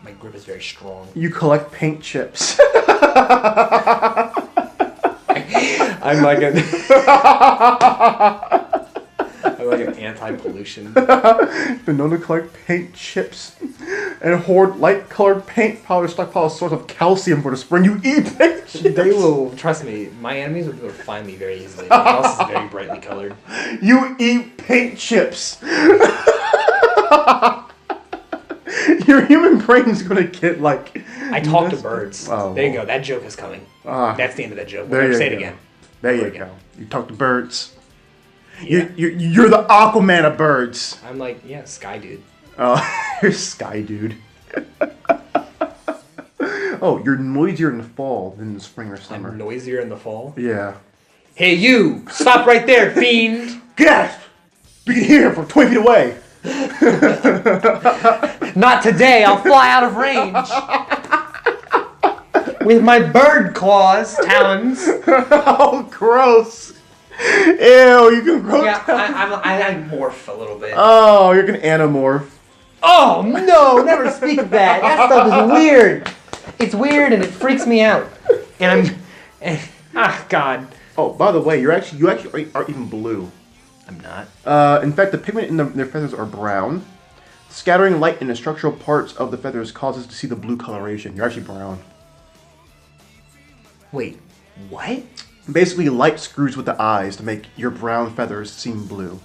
My grip is very strong. You collect paint chips. I'm like an anti-pollution. Been known to collect paint chips and hoard light-colored paint powder stockpile source of calcium for the spring. You eat paint chips. They will, trust me, my enemies will be able to find me very easily. My house is very brightly colored. You eat paint chips. Your human brain's gonna get like... I talk to birds. Oh. There you go. That joke is coming. That's the end of that joke. We'll There never you say it go. again. There you Never go. again. You talk to birds. Yeah. You're the Aquaman of birds. I'm like, yeah, sky dude. Oh, you're Sky Dude. Oh, you're noisier in the fall than in the spring or summer. I'm noisier in the fall. Yeah. Hey, you! Stop right there, fiend! Gasp! We can hear him from 20 feet away. Not today, I'll fly out of range. With my bird claws, talons. Oh, gross. Ew, you can grow Yeah, talons. I morph a little bit. Oh, you're gonna anamorph. Oh, no, never speak of that. That stuff is weird. It's weird and it freaks me out. God. Oh, by the way, you actually are even blue. I'm not. In fact, the pigment in their feathers are brown. Scattering light in the structural parts of the feathers causes to see the blue coloration. You're actually brown. Wait, what? Basically, light screws with the eyes to make your brown feathers seem blue.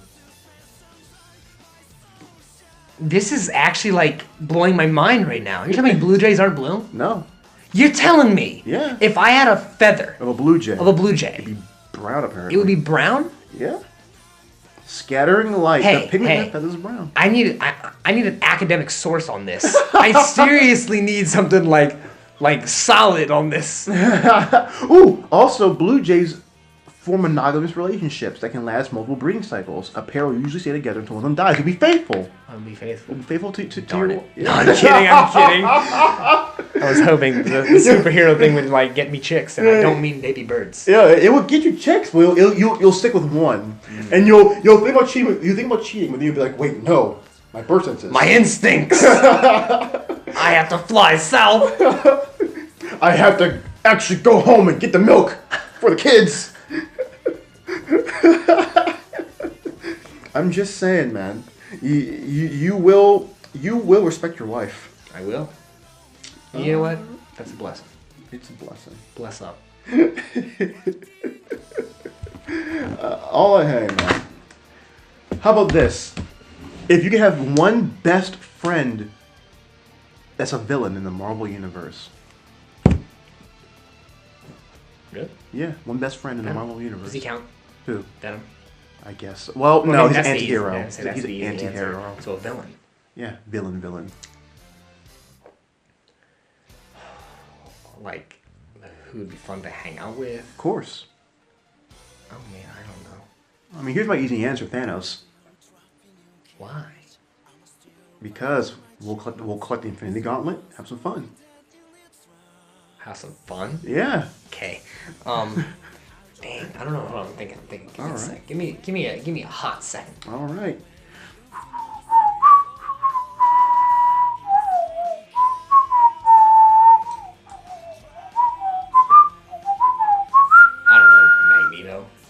This is actually like blowing my mind right now. You're telling me blue jays aren't blue? No. You're telling me? Yeah. If I had a feather Of a blue jay. of a blue jay, It'd be brown, apparently. it would be brown? Yeah. Scattering light. Hey, The pigment in hey. the feathers is brown. I need an academic source on this. I seriously need something like solid on this. Ooh, also, blue jays form monogamous relationships that can last multiple breeding cycles. A pair will usually stay together until one of them dies. You'll be faithful. I'll be faithful. You'll be faithful to Darn your... it. No, I'm kidding. I was hoping the superhero thing would like get me chicks, and I don't mean baby birds. Yeah, it will get you chicks, but you'll stick with one, and you'll think about cheating. You think about cheating, but then you'll be like, wait, no, my birth census. My instincts. I have to fly south. I have to actually go home and get the milk for the kids. I'm just saying, man. You will respect your wife. I will. You know what? That's a blessing. It's a blessing. Bless up. Hey, man. How about this? If you could have one best friend that's a villain in the Marvel Universe. Really? Yeah, one best friend in the Venom? Marvel Universe. Does he count? Who? Venom. I guess. Well, no, he's an anti-hero. That's He's an the easy anti-hero. answer. So a villain. Yeah, villain. Like, who would be fun to hang out with? Of course. Oh man, I don't know. I mean, here's my easy answer: Thanos. Why? Because we'll collect the Infinity Gauntlet, have some fun. Have some fun? Yeah. Okay. Dang, I don't know what I'm thinking. Give me a sec. Give me a hot second. All right.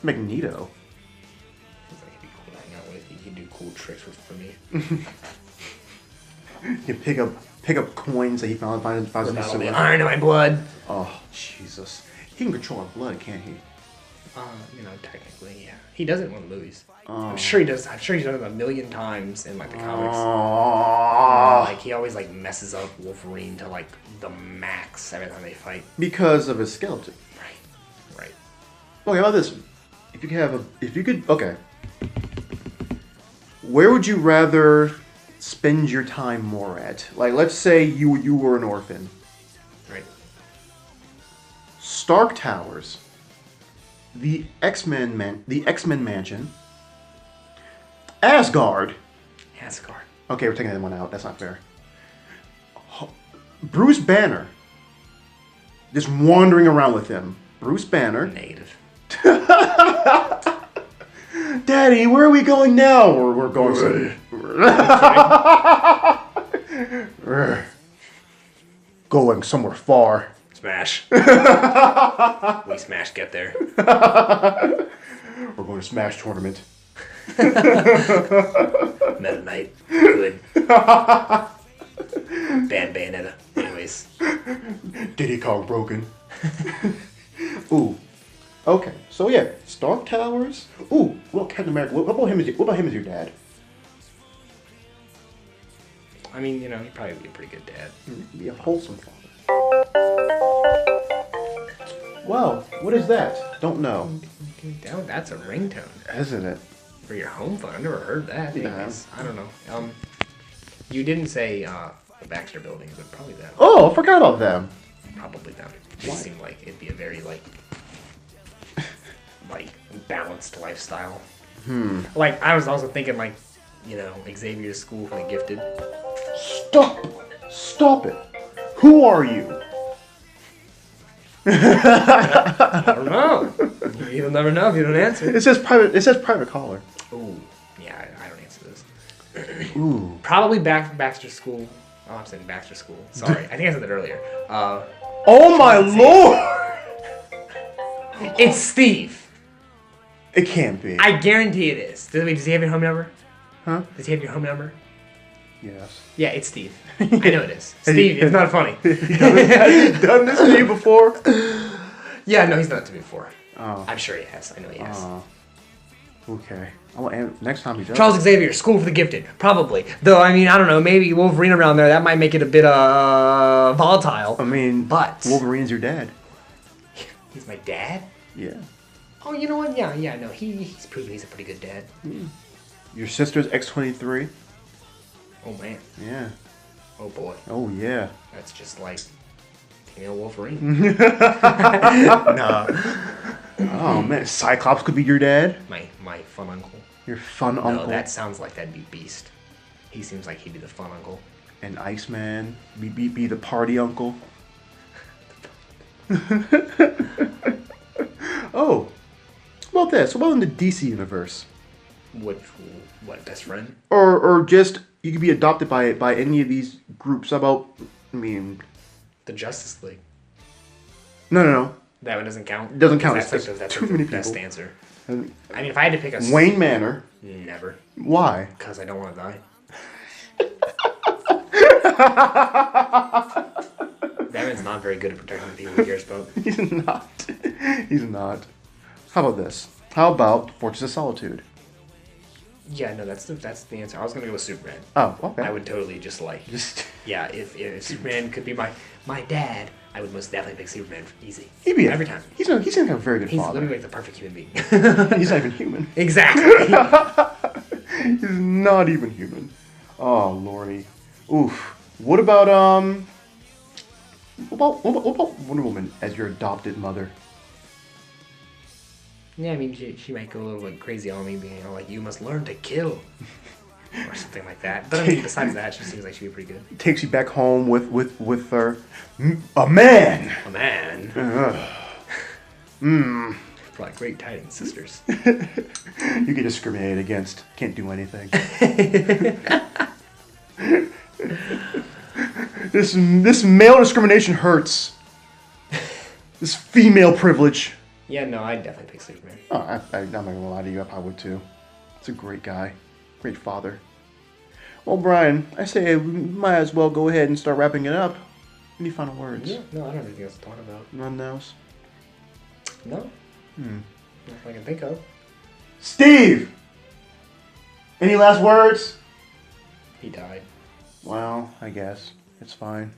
Magneto. He's like, he'd be cool to hang out with. He could do cool tricks for me. You can pick up coins that he found in the sewer. Iron in my blood. Oh, Jesus. He can control our blood, can't he? Technically, yeah. He does it in one of the movies. Oh. I'm sure he does. I'm sure he's done it 1,000,000 times in like the comics. Oh. Like he always like messes up Wolverine to like the max every time they fight. Because of his skeleton. Right. Okay, how about this? Okay. Where would you rather spend your time more at? Like, let's say you were an orphan. Right. Stark Towers. The X-Men Mansion. Asgard. Okay, we're taking that one out. That's not fair. Bruce Banner. Just wandering around with him. Bruce Banner. Negative. Daddy, where are we going now? We're going going somewhere far. Smash. We smash get there. We're going to Smash tournament. Meta Knight. Good. Bad Bayonetta. Anyways. Diddy Kong broken. Ooh. Okay. So yeah, Stark Towers. Ooh. Well, Captain America. What about him as your dad? I mean, he'd probably be a pretty good dad. Be a wholesome father. Wow. What is that? Don't know. That's a ringtone. Isn't it? For your home phone. I've never heard that. Yeah. Anyways, I don't know. You didn't say the Baxter Building, but probably them. Oh, I forgot about them. Probably them. It seemed like it'd be a very like balanced lifestyle. Like I was also thinking like, Xavier's School for the Gifted. Stop it. Who are you? I don't know. You'll never know if you don't answer. It says private caller. Ooh, yeah, I don't answer this. Ooh. Probably Baxter School. Oh, I'm saying Baxter School. Sorry, I think I said that earlier. Oh my lord! It's Steve. It can't be. I guarantee it is. Does he have your home number? Huh? Does he have your home number? Yes. Yeah, it's Steve. I know it is. Steve, it's not funny. Has he done this to you before? Yeah, no, he's done it to me before. Oh. I'm sure he has. I know he has. Okay. Next time he does. Charles Xavier, School for the Gifted. Probably. Though, I mean, I don't know. Maybe Wolverine around there, that might make it a bit volatile. I mean, but Wolverine's your dad. He's my dad? Yeah. Oh, you know what? Yeah, no. He's proven he's a pretty good dad. Your sister's X-23. Oh, man. Yeah. Oh, boy. Oh, yeah. That's just like female Wolverine. Nah. Oh, man. Cyclops could be your dad? My fun uncle. Your fun uncle? No, that sounds like that'd be Beast. He seems like he'd be the fun uncle. And Iceman. Be the party uncle. Oh. What about this? What about in the DC universe? What, best friend? Or just, you could be adopted by any of these groups. How about, The Justice League. No. That one doesn't count? Doesn't count. That's too many the best people. answer. I mean, if I had to pick a... Wayne Manor. Never. Why? Because I don't want to die. That man's not very good at protecting the people he cares about. He's not. How about this? How about Fortress of Solitude? Yeah, no, that's the answer. I was gonna go with Superman. Oh, okay. I would totally yeah. If Superman could be my dad, I would most definitely pick Superman easy. He'd be every time. He's gonna have a very good He's father. literally like the perfect human being. He's not even human. Exactly. He's not even human. Oh lordy. Oof. What about Wonder Woman as your adopted mother? Yeah, I mean, she might go a little like crazy on me, being like, you must learn to kill. Or something like that. But I mean, besides that, she seems like she'd be pretty good. Takes you back home with her. A man! A man? Like Great Tidings Sisters. You get discriminated against. Can't do anything. This male discrimination hurts. This female privilege. Yeah, no, I'd definitely pick Superman. Oh, I'm not gonna lie to you. I probably would too. It's a great guy, great father. Well, Brian, I say we might as well go ahead and start wrapping it up. Any final words? Yeah, no, I don't have anything else to talk about. Nothing else? No. Nothing I can think of. Steve! Any last words? He died. Well, I guess. It's fine.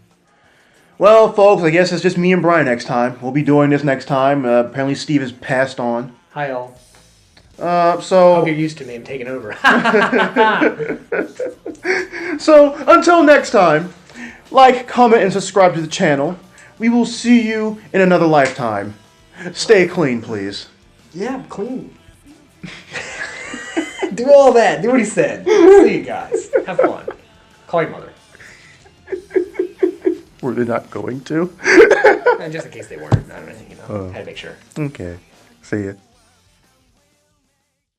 Well, folks, I guess it's just me and Brian next time. We'll be doing this next time. Apparently Steve has passed on. Hi, all. So... Hope you're used to me. I'm taking over. So, until next time, like, comment, and subscribe to the channel. We will see you in another lifetime. Stay clean, please. Yeah, I'm clean. Do all that. Do what he said. See you guys. Have fun. Call your mother. Were they not going to? Just in case they weren't. I don't know. Had to make sure. Okay. See ya.